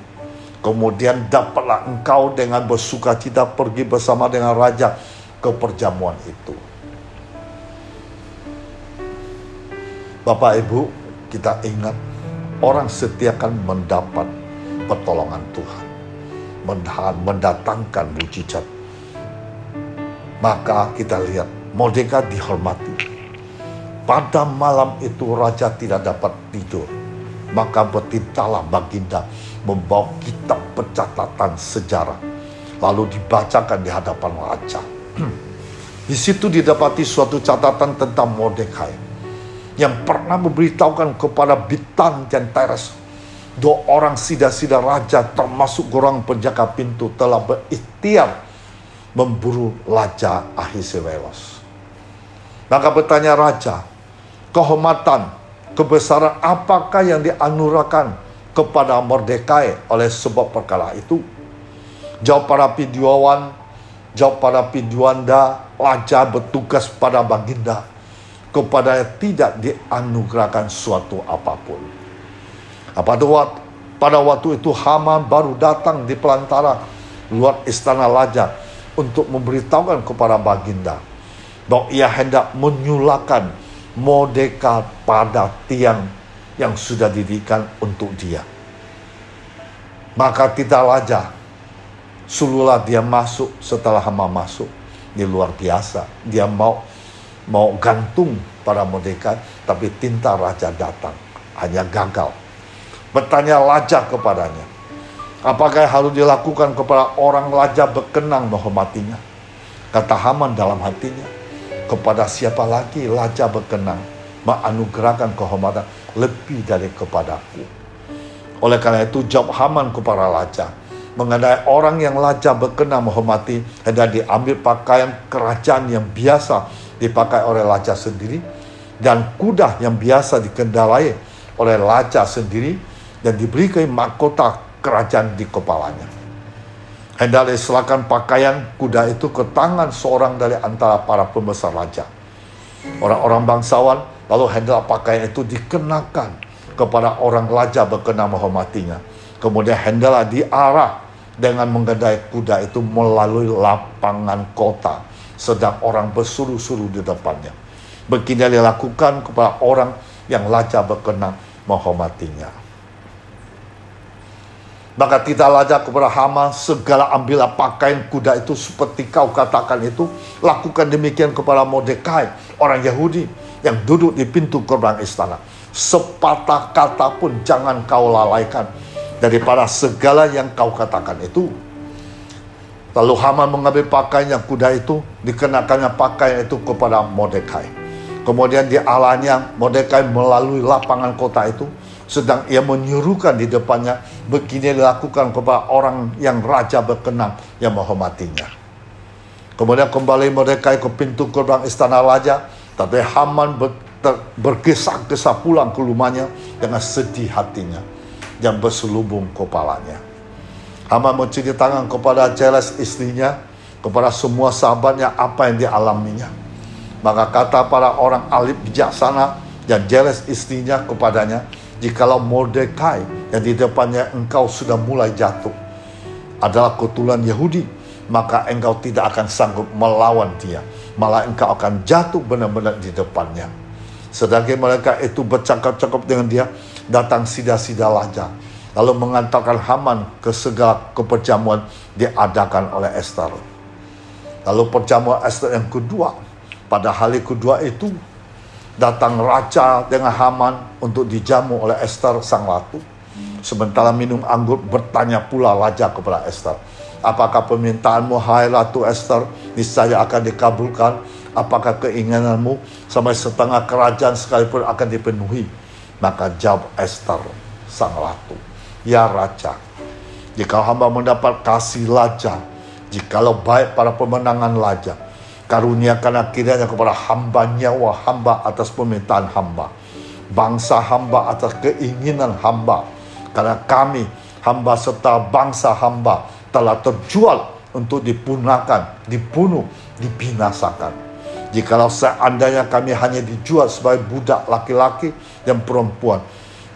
Kemudian dapatlah engkau dengan bersukacita pergi bersama dengan raja ke perjamuan itu. Bapak Ibu, kita ingat, orang setia akan mendapat pertolongan Tuhan, mendatangkan mujizat. Maka kita lihat Mordekai dihormati. Pada malam itu raja tidak dapat tidur, maka bertintalah baginda membawa kitab pencatatan sejarah, lalu dibacakan di hadapan raja. Di situ didapati suatu catatan tentang Mordekai yang pernah memberitahukan kepada Bigtan dan Teres, dua orang sida-sida raja termasuk golongan penjaga pintu telah berikhtiar memburu Raja Ahasuerus. Maka bertanya raja, kehormatan, kebesaran apakah yang dianugerahkan kepada Mordekai oleh sebab perkara itu? Jawab para pidwanda, raja bertugas pada baginda, kepadanya tidak dianugerahkan suatu apapun. Pada waktu itu Haman baru datang di pelantara luar istana raja untuk memberitahukan kepada baginda bahwa ia hendak menyulakan Mordekai pada tiang yang sudah didirikan untuk dia. Maka titah raja, suruhlah dia masuk. Setelah Haman masuk, ini luar biasa, dia mau gantung pada Mordekai, tapi tinta raja datang, hanya gagal. Bertanya raja kepadanya, Apakah harus dilakukan kepada orang raja berkenan menghormatinya? Kata Haman dalam hatinya, kepada siapa lagi raja berkenan menganugerahkan kehormatan lebih dari kepadaku? Oleh karena itu jawab Haman kepada raja, mengenai orang yang raja berkenan menghormati, hendak diambil pakaian kerajaan yang biasa dipakai oleh raja sendiri, dan kuda yang biasa dikendarai oleh raja sendiri, dan diberikan mahkota kerajaan di kepalanya. Hendak diserahkan pakaian kuda itu ke tangan seorang dari antara para pembesar raja. Orang-orang bangsawan lalu hendak pakaian itu dikenakan kepada orang raja berkenan menghormatinya. Kemudian hendaklah diarah dengan mengendai kuda itu melalui lapangan kota, sedang orang bersuruh-suruh di depannya. Begini dilakukan kepada orang yang raja berkenan menghormatinya. Maka tidak raja kepada Haman, segala ambillah pakaian kuda itu seperti kau katakan itu. Lakukan demikian kepada Mordekai, orang Yahudi yang duduk di pintu gerbang istana. Sepatah kata pun jangan kau lalaikan daripada segala yang kau katakan itu. Lalu Haman mengambil pakaian yang kuda itu, dikenakannya pakaian itu kepada Mordekai. Kemudian dialahnya Mordekai melalui lapangan kota itu, sedang ia menyuruhkan di depannya, begini dilakukan kepada orang yang raja berkenan yang menghormatinya. Kemudian kembali Mordekai ke pintu gerbang istana raja, tapi Haman bergesa-gesa pulang ke rumahnya dengan sedih hatinya dan berselubung kepalanya. Haman menceritakan kepada Zeres istrinya, kepada semua sahabatnya apa yang dialaminya. Maka kata para orang alim bijaksana dan Zeres istrinya kepadanya, jikalau Mordekai yang di depannya engkau sudah mulai jatuh adalah keturunan Yahudi, maka engkau tidak akan sanggup melawan dia, malah engkau akan jatuh benar-benar di depannya. Sedangkan mereka itu bercakap-cakap dengan dia, datang sida-sida raja, lalu mengantarkan Haman ke segala keperjamuan diadakan oleh Ester. Lalu perjamuan Ester yang kedua, pada hari kedua itu datang raja dengan Haman untuk dijamu oleh Ester sang ratu. Sementara minum anggur, bertanya pula raja kepada Ester, apakah permintaanmu hai Ratu Ester niscaya akan dikabulkan? Apakah keinginanmu sampai setengah kerajaan sekalipun akan dipenuhi? Maka jawab Ester sang ratu, ya raja, jika hamba mendapat kasih raja, jikalau baik pada pemenangan raja, karuniakan kiranya kepada hamba nyawa hamba atas permintaan hamba, bangsa hamba atas keinginan hamba, karena kami hamba serta bangsa hamba telah terjual untuk dipunahkan, dibunuh, dibinasakan. Jikalau seandainya kami hanya dijual sebagai budak laki-laki dan perempuan,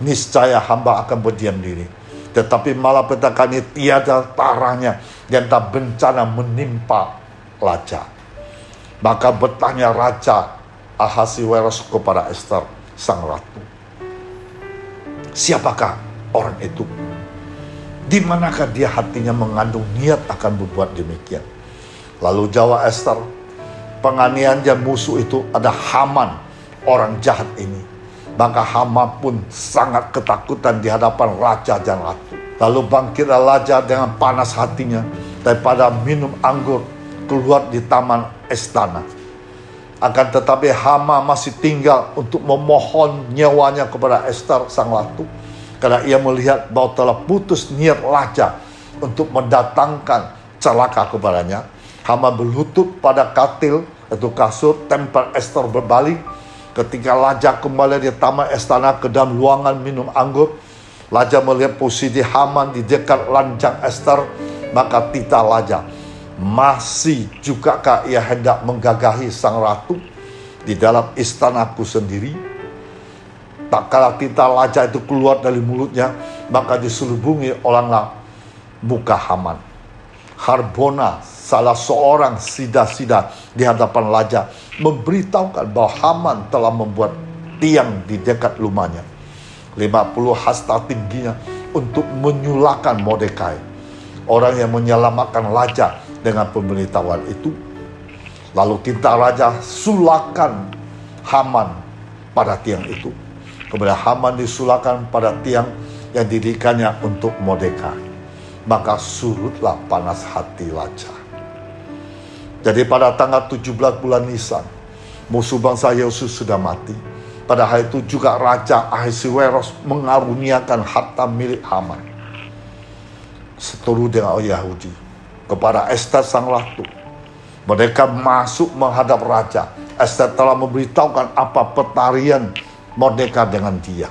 niscaya hamba akan berdiam diri. Tetapi malah petaka ini tiada tarahnya dan tak bencana menimpa raja. Maka bertanya Raja Ahasiweros kepada Ester sang ratu, siapakah orang itu? Di manakah dia hatinya mengandung niat akan berbuat demikian? Lalu jawab Ester, penganiayaan dan musuh itu ada Haman, orang jahat ini. Maka Haman pun sangat ketakutan di hadapan raja dan ratu. Lalu bangkitlah raja dengan panas hatinya, daripada minum anggur keluar di taman istana. Akan tetapi Haman masih tinggal untuk memohon nyawanya kepada Ester sang ratu, karena ia melihat bahwa telah putus niat raja untuk mendatangkan celaka kepadanya. Haman berlutut pada katil, itu kasur tempat Ester berbaling. Ketika raja kembali di taman istana ke dalam ruangan minum anggur, raja melihat posisi Haman di dekat ranjang Ester. Maka tita raja, masih jugakah ia hendak menggagahi sang ratu di dalam istanaku sendiri? Tak kala tita raja itu keluar dari mulutnya, maka diselubungi olehlah muka Haman. Harbona, salah seorang sida-sida di hadapan raja, memberitahukan bahwa Haman telah membuat tiang di dekat rumahnya, 50 hasta tingginya, untuk menyulakan Mordekai, orang yang menyelamatkan raja dengan pemberitahuan itu. Lalu tinta raja sulakan Haman pada tiang itu. Kemudian Haman disulakan pada tiang yang didirikannya untuk Mordekai. maka surutlah panas hati raja. Jadi pada tanggal 17 bulan Nisan, musuh bangsa Yesus sudah mati. Pada hari itu juga Raja Ahasuerus mengaruniakan harta milik Haman seturut dengan orang Yahudi kepada Ester sang ratu. Mereka masuk menghadap raja. Ester telah memberitahukan apa pertarian Mordekai dengan dia.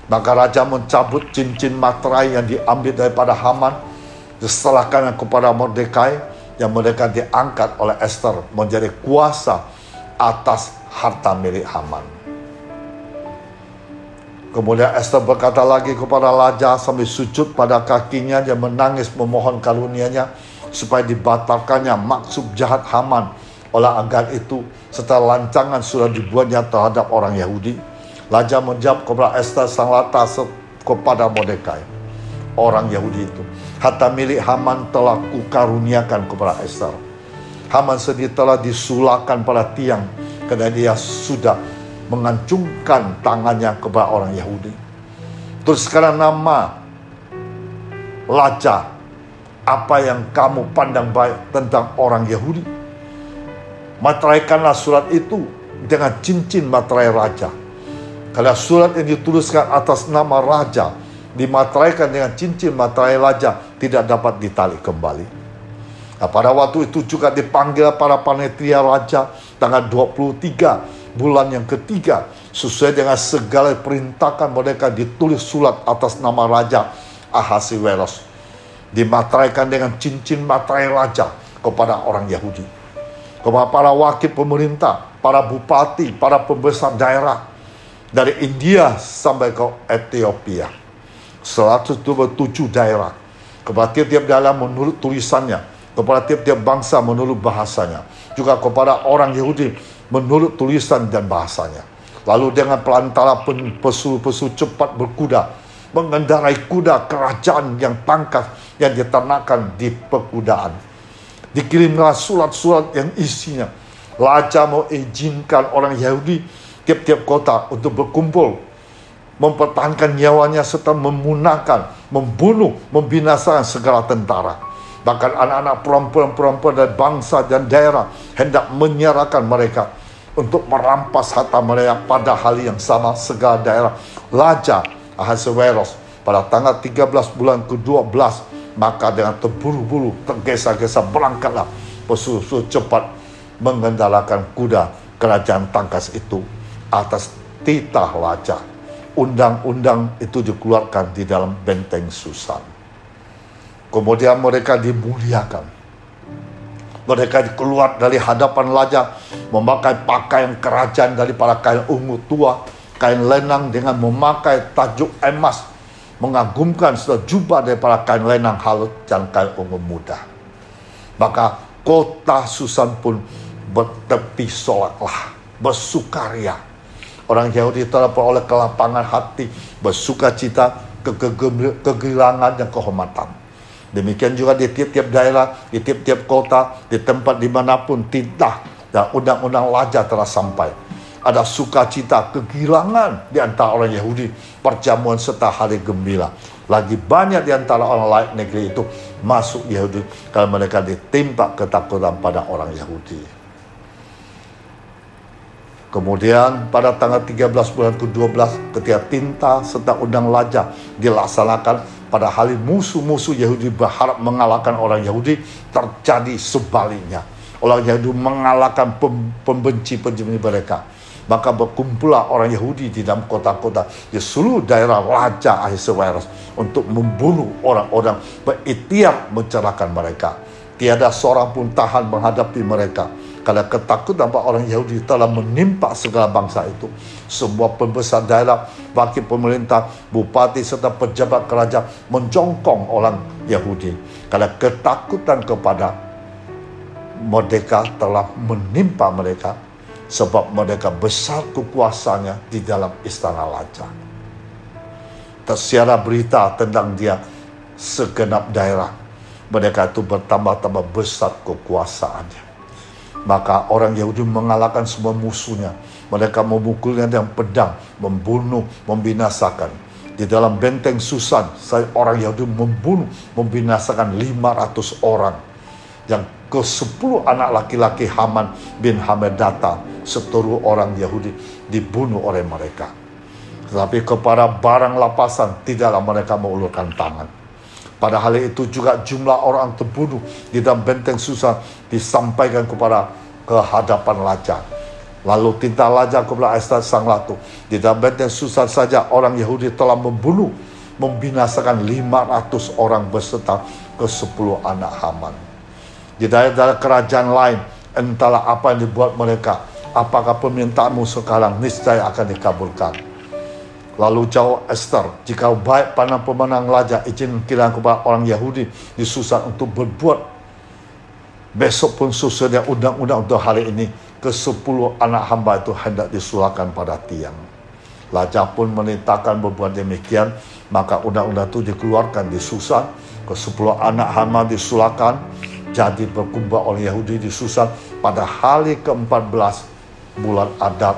Maka raja mencabut cincin materai yang diambil daripada Haman, diserahkan kepada Mordekai, yang mereka diangkat oleh Ester menjadi kuasa atas harta milik Haman. Kemudian Ester berkata lagi kepada raja sambil sujud pada kakinya, dia menangis memohon karunia-Nya supaya dibatalkannya maksud jahat Haman oleh agan itu, serta lancangan sudah dibuatnya terhadap orang Yahudi. Raja menjawab kepada Ester sang ratu kepada Mordekai, orang Yahudi itu, harta milik Haman telah kukaruniakan kepada Ester. Haman sendiri telah disulahkan pada tiang karena dia sudah mengancungkan tangannya kepada orang Yahudi. Terus sekarang nama raja, apa yang kamu pandang baik tentang orang Yahudi? Materaikanlah surat itu dengan cincin materai raja. Kalau surat yang dituliskan atas nama raja dimateraikan dengan cincin materai raja, tidak dapat ditarik kembali. Nah, pada waktu itu juga dipanggil para panitia raja tanggal 23 bulan yang ketiga, sesuai dengan segala perintahan mereka ditulis surat atas nama Raja Ahasuerus, dimateraikan dengan cincin materai raja kepada orang Yahudi, kepada para wakil pemerintah, para bupati, para pembesar daerah dari India sampai ke Ethiopia, 127 daerah, kepada tiap-tiap daerah menurut tulisannya, kepada tiap-tiap bangsa menurut bahasanya, juga kepada orang Yahudi menurut tulisan dan bahasanya. Lalu dengan pelantara pesu-pesu cepat berkuda, mengendarai kuda kerajaan yang tangkas yang diternakan di perkudaan, dikirimlah surat-surat yang isinya, raja mau izinkan orang Yahudi tiap-tiap kota untuk berkumpul, mempertahankan nyawanya serta memunahkan, membunuh, membinasakan segala tentara. Bahkan anak-anak perempuan-perempuan dari bangsa dan daerah hendak menyerahkan mereka untuk merampas harta mereka. Pada hari yang sama segala daerah Raja Ahasuerus pada tanggal 13 bulan ke-12, maka dengan terburu-buru tergesa-gesa berangkatlah pesuruh cepat mengendalikan kuda kerajaan tangkas itu atas titah raja. Undang-undang itu dikeluarkan di dalam benteng Susan. Kemudian mereka dimuliakan. Mereka keluar dari hadapan raja memakai pakaian kerajaan daripada kain ungu tua, kain lenang dengan memakai tajuk emas, mengagumkan serta jubah daripada kain lenang halus dan kain ungu muda. Maka kota Susan pun bertepi soraklah, bersukaria. Orang Yahudi telah beroleh kelapangan hati, bersukacita, kegembiraan dan kehormatan. Demikian juga di tiap-tiap daerah, di tiap-tiap kota, di tempat dimanapun titah dan undang-undang raja telah sampai. Ada sukacita, kegirangan di antara orang Yahudi, perjamuan serta hari gembira. Lagi banyak di antara orang lain negeri itu masuk Yahudi kalau mereka ditimpa ketakutan pada orang Yahudi. Kemudian pada tanggal 13 bulan ke-12 ketika tinta serta undang raja dilaksanakan, pada hari musuh-musuh Yahudi berharap mengalahkan orang Yahudi, terjadi sebaliknya. Orang Yahudi mengalahkan pembenci-pembenci mereka. Maka berkumpullah orang Yahudi di dalam kota-kota di seluruh daerah Raja Ahasuerus untuk membunuh orang-orang berikhtiar mencerahkan mereka. Tiada seorang pun tahan menghadapi mereka, karena ketakutan orang Yahudi telah menimpa segala bangsa itu. Semua pembesar daerah, wakil pemerintah, bupati serta pejabat kerajaan menjongkong orang Yahudi, karena ketakutan kepada Mordekai telah menimpa mereka, sebab mereka besar kekuasaannya di dalam istana raja. Tersiar berita tentang dia segenap daerah. Mereka itu bertambah-tambah besar kekuasaannya. Maka orang Yahudi mengalahkan semua musuhnya. Mereka memukulnya dengan pedang, membunuh, membinasakan. Di dalam benteng Susan, orang Yahudi membunuh, membinasakan 500 orang. Yang ke-10 anak laki-laki Haman bin Hamedata, seluruh orang Yahudi dibunuh oleh mereka. Tetapi kepada barang lapasan tidaklah mereka mengulurkan tangan. Pada hari itu juga jumlah orang terbunuh di dalam benteng Susan disampaikan ke hadapan raja. Lalu tinta raja kepada Ester sang ratu. Di dalam benteng Susan saja orang Yahudi telah membunuh, membinasakan 500 orang beserta ke-10 anak Haman. Di daerah kerajaan lain, entahlah apa yang dibuat mereka. Apakah permintaanmu sekarang niscaya akan dikabulkan. Lalu jawab Ester, jika baik pandang pemenang raja, izin kiranya kepada orang Yahudi di Susan untuk berbuat besok pun sesuai undang-undang untuk hari ini. Ke-10 anak hamba itu hendak disulahkan pada tiang. Raja pun menitahkan berbuat demikian, maka undang-undang itu dikeluarkan di Susan. Ke-10 anak hamba disulahkan, jadi berkumpul oleh Yahudi di Susan pada hari ke-14 bulan Adar,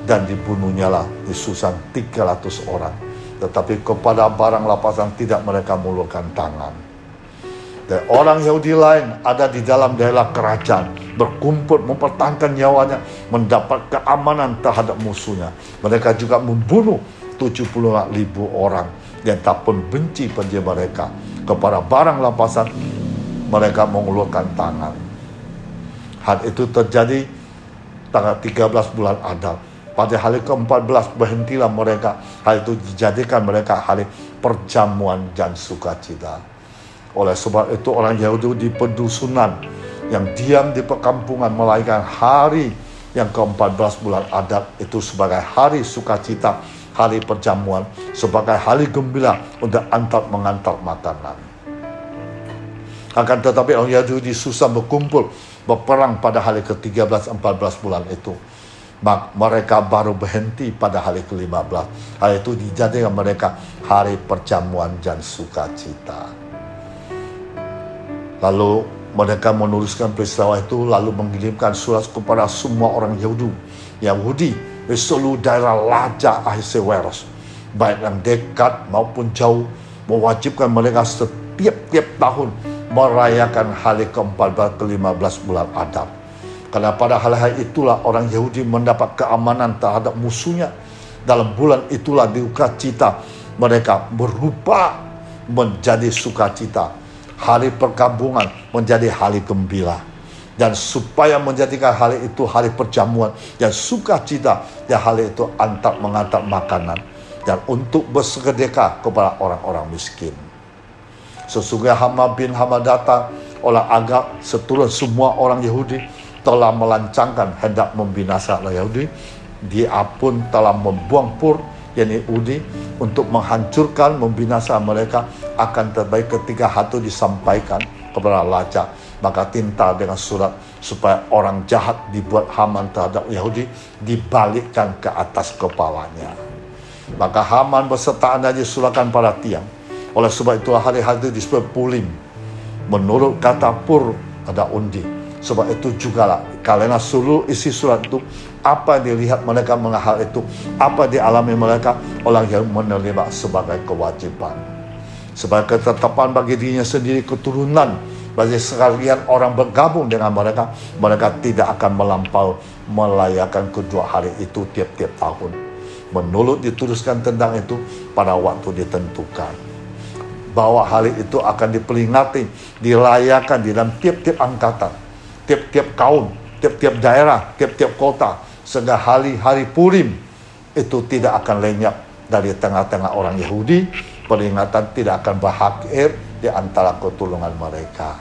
dan dibunuhnyalah di Susan 300 orang. Tetapi kepada barang lapasan tidak mereka mengulurkan tangan. Dan orang Yahudi lain ada di dalam daerah kerajaan, berkumpul mempertahankan nyawanya, mendapat keamanan terhadap musuhnya. Mereka juga membunuh 70.000 orang dan tak pun benci pada mereka. Kepada barang lapasan mereka mengulurkan tangan. Hal itu terjadi tanggal 13 bulan Adar. Pada hari ke-14 berhentilah mereka. Hal itu dijadikan mereka hari perjamuan dan sukacita. Oleh sebab itu orang Yahudi di pedusunan yang diam di perkampungan merayakan hari yang ke-14 bulan Adar itu sebagai hari sukacita, hari perjamuan, sebagai hari gembira untuk mengantar makanan. Akan tetapi orang Yahudi di Susan berkumpul berperang pada hari ke-13 14 bulan itu. Mereka baru berhenti pada hari ke-15. Hari itu dijadikan mereka hari perjamuan dan sukacita. Lalu mereka menuliskan peristiwa itu, lalu mengirimkan surat kepada semua orang Yahudi di seluruh daerah Raja Ahasuerus, baik yang dekat maupun jauh, mewajibkan mereka setiap tahun merayakan hari ke-14 ke-15 bulan Adar. Karena pada hari itulah orang Yahudi mendapat keamanan terhadap musuhnya. Dalam bulan itulah sukacita mereka berubah menjadi sukacita. Hari perkabungan menjadi hari gembira. Dan supaya menjadikan hari itu hari perjamuan dan sukacita, dan hari itu mengantar makanan dan untuk bersedekah kepada orang-orang miskin. Sesungguhnya Haman bin Hamedata, orang Agag, seturut semua orang Yahudi, telah melancangkan hendak membinasakan orang Yahudi. Dia pun telah membuang Pur, yakni Udi, untuk menghancurkan, membinasakan mereka. Akan terbaik ketika hal itu disampaikan kepada raja, maka tinta dengan surat supaya orang jahat dibuat Haman terhadap Yahudi dibalikkan ke atas kepalanya. Maka Haman beserta anaknya disulahkan pada tiang. Oleh sebab itulah hari-hari itu disebut Purim. Menurut kata Pur ada undi. Sebab itu jugalah karena seluruh isi surat itu, apa yang dilihat mereka mengenai hal itu, apa yang dialami mereka, orang yang menerima sebagai kewajiban. Sebagai ketetapan bagi dirinya sendiri keturunan, bagi sekalian orang bergabung dengan mereka, mereka tidak akan melampau merayakan kedua hari itu tiap-tiap tahun. Menurut dituliskan tentang itu pada waktu ditentukan. Bahwa hari itu akan diperingati, dirayakan di dalam tiap-tiap angkatan, tiap-tiap kaum, tiap-tiap daerah, tiap-tiap kota. Sehingga hari-hari Purim itu tidak akan lenyap dari tengah-tengah orang Yahudi. Peringatan tidak akan berakhir di antara keturunan mereka.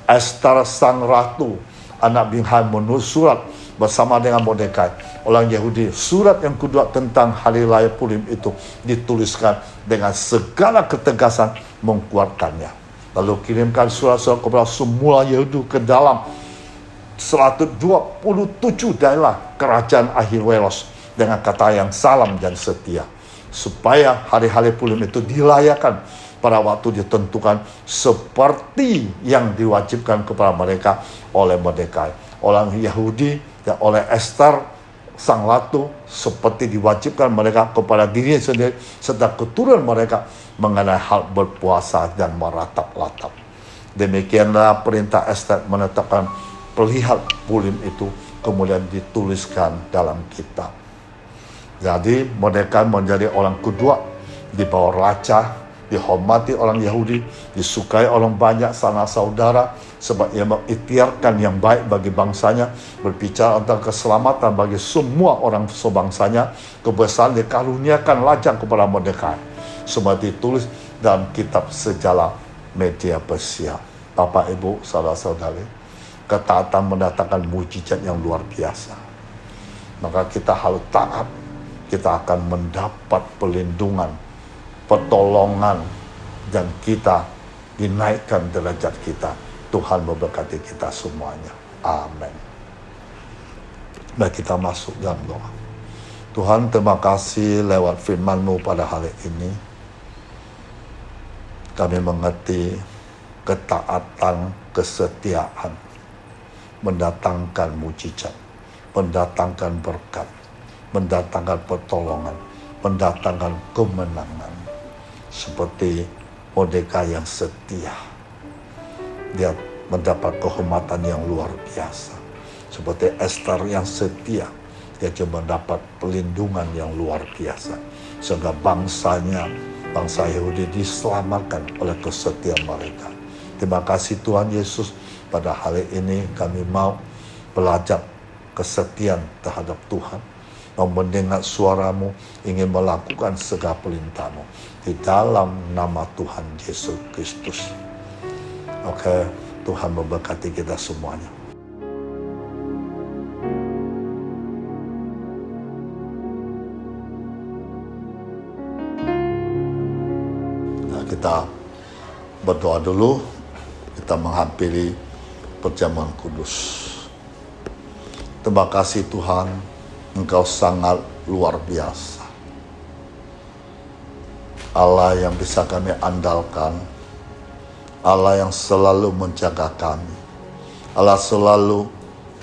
Ester sang ratu, anak Bilhan, menulis surat bersama dengan Mordekai, orang Yahudi. Surat yang kedua tentang hari raya Purim itu dituliskan dengan segala ketegasan menguatkannya. Lalu kirimkan surat-surat kepada semua Yahudi ke dalam 127 daerah kerajaan Ahasuerus dengan kata yang salam dan setia, supaya hari-hari Purim itu dirayakan pada waktu ditentukan seperti yang diwajibkan kepada mereka oleh Mordekai, orang Yahudi, dan oleh Ester, sang ratu seperti diwajibkan mereka kepada diri sendiri serta keturunan mereka mengenai hal berpuasa dan meratap-ratap. Demikianlah perintah Ester menetapkan perihal Purim itu kemudian dituliskan dalam kitab. Jadi Mordekai menjadi orang kedua di bawah raja, dihormati orang Yahudi, disukai orang banyak sanak saudara, sebab ia mengikhtiarkan yang baik bagi bangsanya, berbicara tentang keselamatan bagi semua orang sebangsanya. Kebesaran dikaruniakan raja kepada Mordekai, semua ditulis dalam kitab sejarah media Persia. Bapak, Ibu, saudara-saudari, ketaatan mendatangkan mujizat yang luar biasa. Maka kita harus taat, kita akan mendapat perlindungan, pertolongan, dan kita dinaikkan derajat kita. Tuhan memberkati kita semuanya. Amin. Baik, kita masuk dalam doa. Tuhan, terima kasih lewat firman-Mu pada hari ini. Kami mengerti ketaatan, kesetiaan mendatangkan mujizat, mendatangkan berkat, mendatangkan pertolongan, mendatangkan kemenangan. Seperti Mordekai yang setia, dia mendapat kehormatan yang luar biasa. Seperti Ester yang setia, dia juga mendapat perlindungan yang luar biasa. Sehingga bangsanya, bangsa Yahudi diselamatkan oleh kesetiaan mereka. Terima kasih Tuhan Yesus, pada hari ini kami mau belajar kesetiaan terhadap Tuhan, mau mendengar suara-Mu, ingin melakukan segala perintah-Mu di dalam nama Tuhan Yesus Kristus. Oke, Tuhan memberkati kita semuanya. Nah, kita berdoa dulu, kita menghampiri perjamuan kudus. Terima kasih Tuhan, Engkau sangat luar biasa. Allah yang bisa kami andalkan, Allah yang selalu menjaga kami, Allah selalu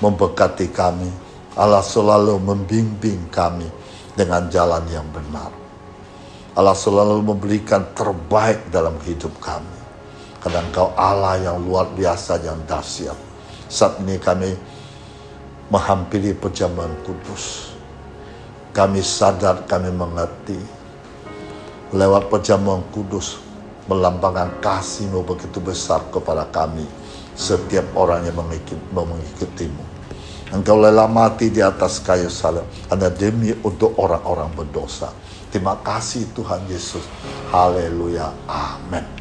memberkati kami, Allah selalu membimbing kami dengan jalan yang benar. Allah selalu memberikan terbaik dalam hidup kami. Karena Engkau Allah yang luar biasa, yang dahsyat. Saat ini kami menghampiri perjamuan kudus. Kami sadar, kami mengerti. Lewat perjamuan kudus melambangkan kasih-Mu begitu besar kepada kami, setiap orang yang mengikuti-Mu. Engkau rela mati di atas kayu salib hanya demi untuk orang-orang berdosa. Terima kasih Tuhan Yesus. Haleluya. Amin.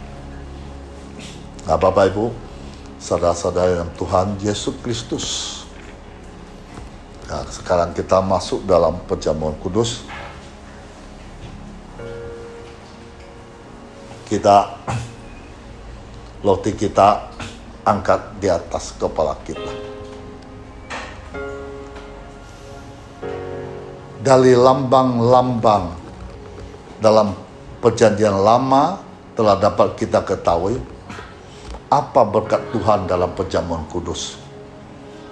Nah, Bapak Ibu, saudara-saudara dalam Tuhan Yesus Kristus. Nah, sekarang kita masuk dalam perjamuan kudus. Roti kita angkat di atas kepala kita. Dari lambang-lambang dalam perjanjian lama telah dapat kita ketahui apa berkat Tuhan dalam perjamuan kudus.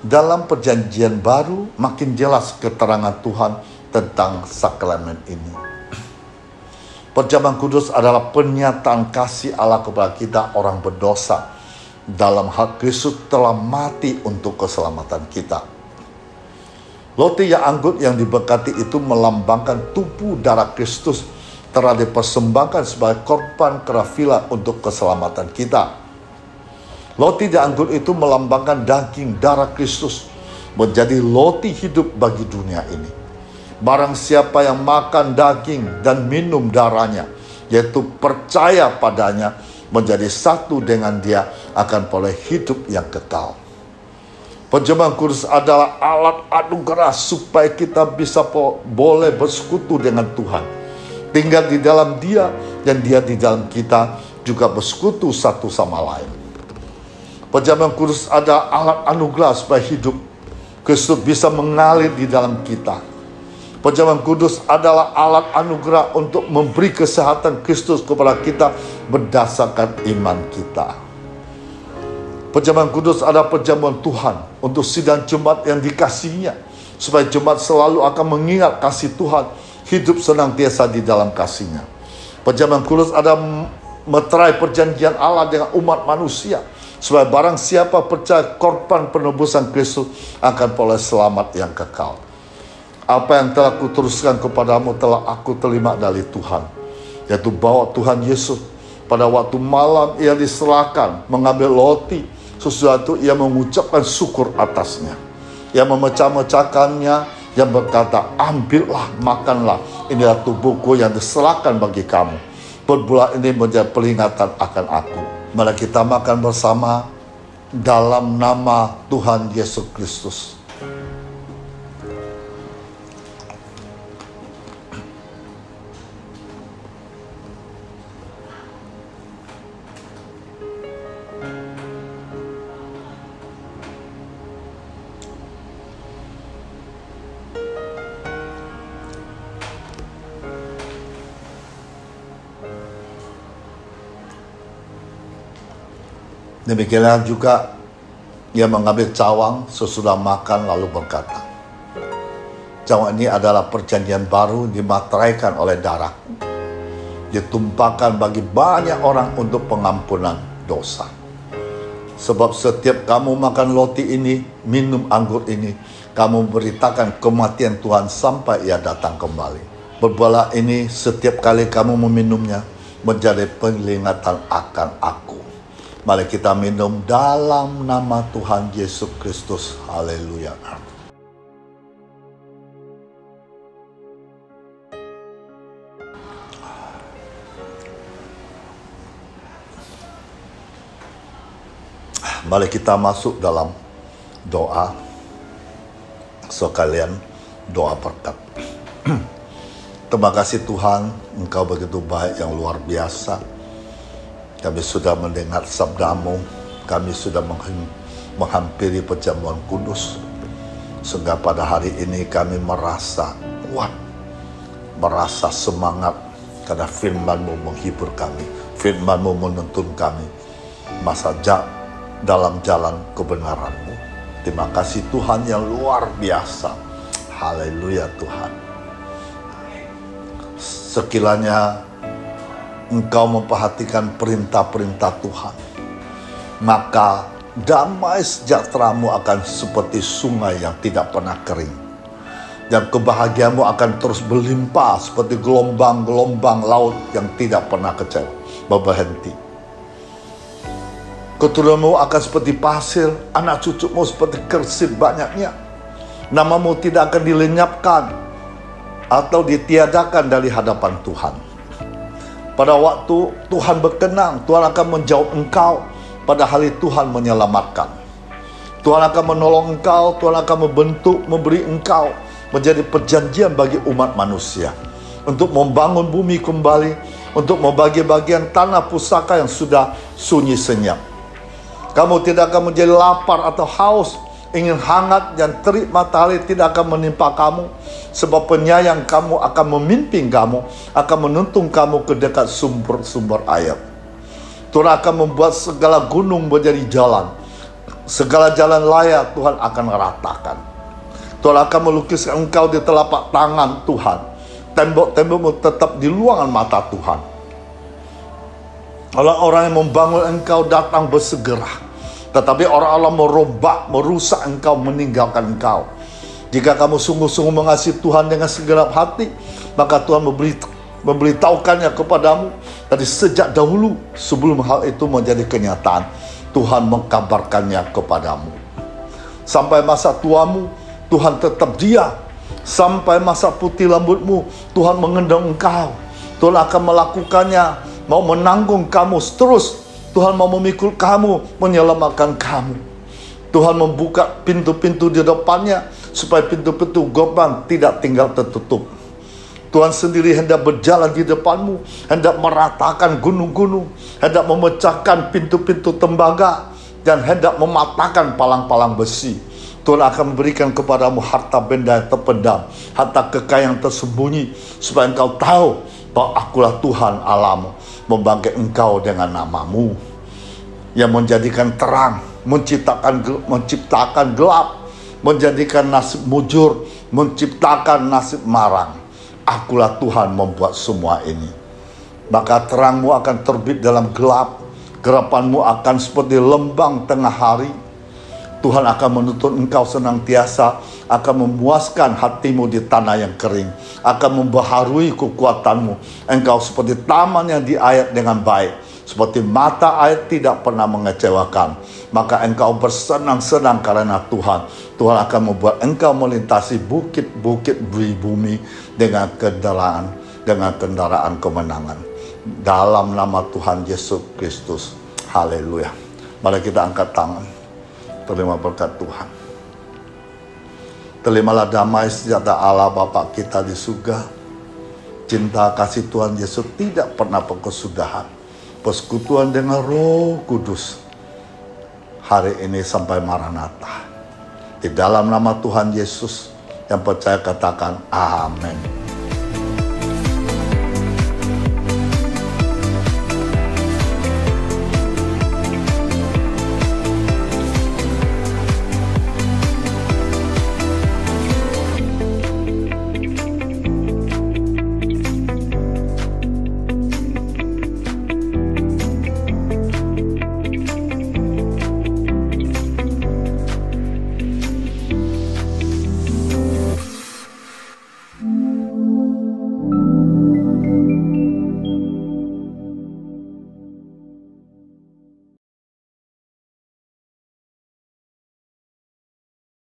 Dalam perjanjian baru makin jelas keterangan Tuhan tentang sakramen ini. Perjamuan kudus adalah pernyataan kasih Allah kepada kita orang berdosa. Dalam hal Kristus telah mati untuk keselamatan kita. Roti yang anggur yang diberkati itu melambangkan tubuh darah Kristus telah dipersembahkan sebagai korban kafara untuk keselamatan kita. Roti dan anggur itu melambangkan daging darah Kristus, menjadi roti hidup bagi dunia ini. Barang siapa yang makan daging dan minum darahnya, yaitu percaya padanya, menjadi satu dengan Dia, akan peroleh hidup yang kekal. Perjamuan kudus adalah alat anugerah supaya kita bisa boleh bersekutu dengan Tuhan, tinggal di dalam Dia dan Dia di dalam kita, juga bersekutu satu sama lain. Perjamuan kudus adalah alat anugerah supaya hidup Kristus bisa mengalir di dalam kita. Perjamuan kudus adalah alat anugerah untuk memberi kesehatan Kristus kepada kita berdasarkan iman kita. Perjamuan kudus adalah perjamuan Tuhan untuk sidang Jumat yang dikasihinya, supaya jemaat selalu akan mengingat kasih Tuhan, hidup senantiasa di dalam kasih-Nya. Perjamuan kudus ada meterai perjanjian Allah dengan umat manusia, supaya barang siapa percaya korban penebusan Kristus akan peroleh selamat yang kekal. Apa yang telah kuteruskan kepadamu telah aku terima dari Tuhan, yaitu bahwa Tuhan Yesus pada waktu malam ia diserahkan mengambil roti, sesudah itu ia mengucapkan syukur atasnya. Ia memecah-mecahkannya, yang berkata, ambillah, makanlah, inilah tubuhku yang diserahkan bagi kamu. Perbuatan ini menjadi peringatan akan aku. Mari kita makan bersama dalam nama Tuhan Yesus Kristus. Demikianlah juga ia mengambil cawang sesudah makan lalu berkata, cawang ini adalah perjanjian baru dimateraikan oleh darahku, ditumpahkan bagi banyak orang untuk pengampunan dosa. Sebab setiap kamu makan roti ini, minum anggur ini, kamu beritakan kematian Tuhan sampai ia datang kembali. Berbuatlah ini setiap kali kamu meminumnya, menjadi peringatan akan aku. Mari kita minum dalam nama Tuhan Yesus Kristus. Haleluya. Mari kita masuk dalam doa. Sekalian doa berkat. Terima kasih Tuhan, Engkau begitu baik yang luar biasa. Kami sudah mendengar sabdamu, kami sudah menghampiri perjamuan kudus, sehingga pada hari ini kami merasa kuat, merasa semangat, karena firman-Mu menghibur kami, firman-Mu menuntun kami dalam jalan kebenaran-Mu. Terima kasih Tuhan yang luar biasa. Haleluya Tuhan. Sekiranya Engkau memperhatikan perintah-perintah Tuhan, maka damai sejahtera-Mu akan seperti sungai yang tidak pernah kering, dan kebahagiaan-Mu akan terus berlimpah seperti gelombang-gelombang laut yang tidak pernah berhenti. Keturunan-Mu akan seperti pasir, anak cucu-Mu seperti kersik banyaknya. Nama-Mu tidak akan dilenyapkan atau ditiadakan dari hadapan Tuhan. Pada waktu Tuhan berkenan, Tuhan akan menjawab engkau. Pada hari Tuhan menyelamatkan, Tuhan akan menolong engkau, Tuhan akan membentuk, memberi engkau menjadi perjanjian bagi umat manusia, untuk membangun bumi kembali, untuk membagi bagian tanah pusaka yang sudah sunyi senyap. Kamu tidak akan menjadi lapar atau haus, ingin hangat dan terik matahari tidak akan menimpa kamu, sebab penyayang kamu akan memimpin kamu, akan menuntun kamu ke dekat sumber-sumber air. Tuhan akan membuat segala gunung menjadi jalan, segala jalan layak Tuhan akan ratakan. Tuhan akan melukiskan engkau di telapak tangan Tuhan, tembok-tembokmu tetap di luangan mata Tuhan. Orang-orang yang membangun engkau datang bersegera, tetapi orang-orang merombak, merusak engkau, meninggalkan engkau. Jika kamu sungguh-sungguh mengasihi Tuhan dengan segenap hati, maka Tuhan memberitahukannya kepadamu dari sejak dahulu, sebelum hal itu menjadi kenyataan. Tuhan mengkabarkannya kepadamu. Sampai masa tuamu, Tuhan tetap dia. Sampai masa putih rambutmu, Tuhan mengendong engkau. Tuhan akan melakukannya, mau menanggung kamu terus. Tuhan mau memikul kamu, menyelamatkan kamu. Tuhan membuka pintu-pintu di depannya, supaya pintu-pintu gerbang tidak tinggal tertutup. Tuhan sendiri hendak berjalan di depanmu, hendak meratakan gunung-gunung, hendak memecahkan pintu-pintu tembaga, dan hendak mematahkan palang-palang besi. Tuhan akan memberikan kepadamu harta benda yang terpendam, harta kekayaan tersembunyi, supaya engkau tahu bahwa akulah Tuhan Allahmu, membangkit engkau dengan namamu, yang menjadikan terang, menciptakan gelap, menjadikan nasib mujur, menciptakan nasib marang. Akulah Tuhan membuat semua ini. Maka terangmu akan terbit dalam gelap, gerapanmu akan seperti lembang tengah hari. Tuhan akan menuntun engkau senantiasa, akan memuaskan hatimu di tanah yang kering, akan membaharui kekuatanmu. Engkau seperti taman yang diayak dengan baik, seperti mata air tidak pernah mengecewakan. Maka engkau bersenang-senang karena Tuhan. Tuhan akan membuat engkau melintasi bukit-bukit bumi dengan kendaraan kemenangan. Dalam nama Tuhan Yesus Kristus. Haleluya. Mari kita angkat tangan. Terima berkat Tuhan. Terimalah damai sejahtera Allah Bapa kita di surga. Cinta kasih Tuhan Yesus tidak pernah berkesudahan. Persekutuan dengan Roh Kudus hari ini sampai Maranatha. Di dalam nama Tuhan Yesus yang percaya katakan amin.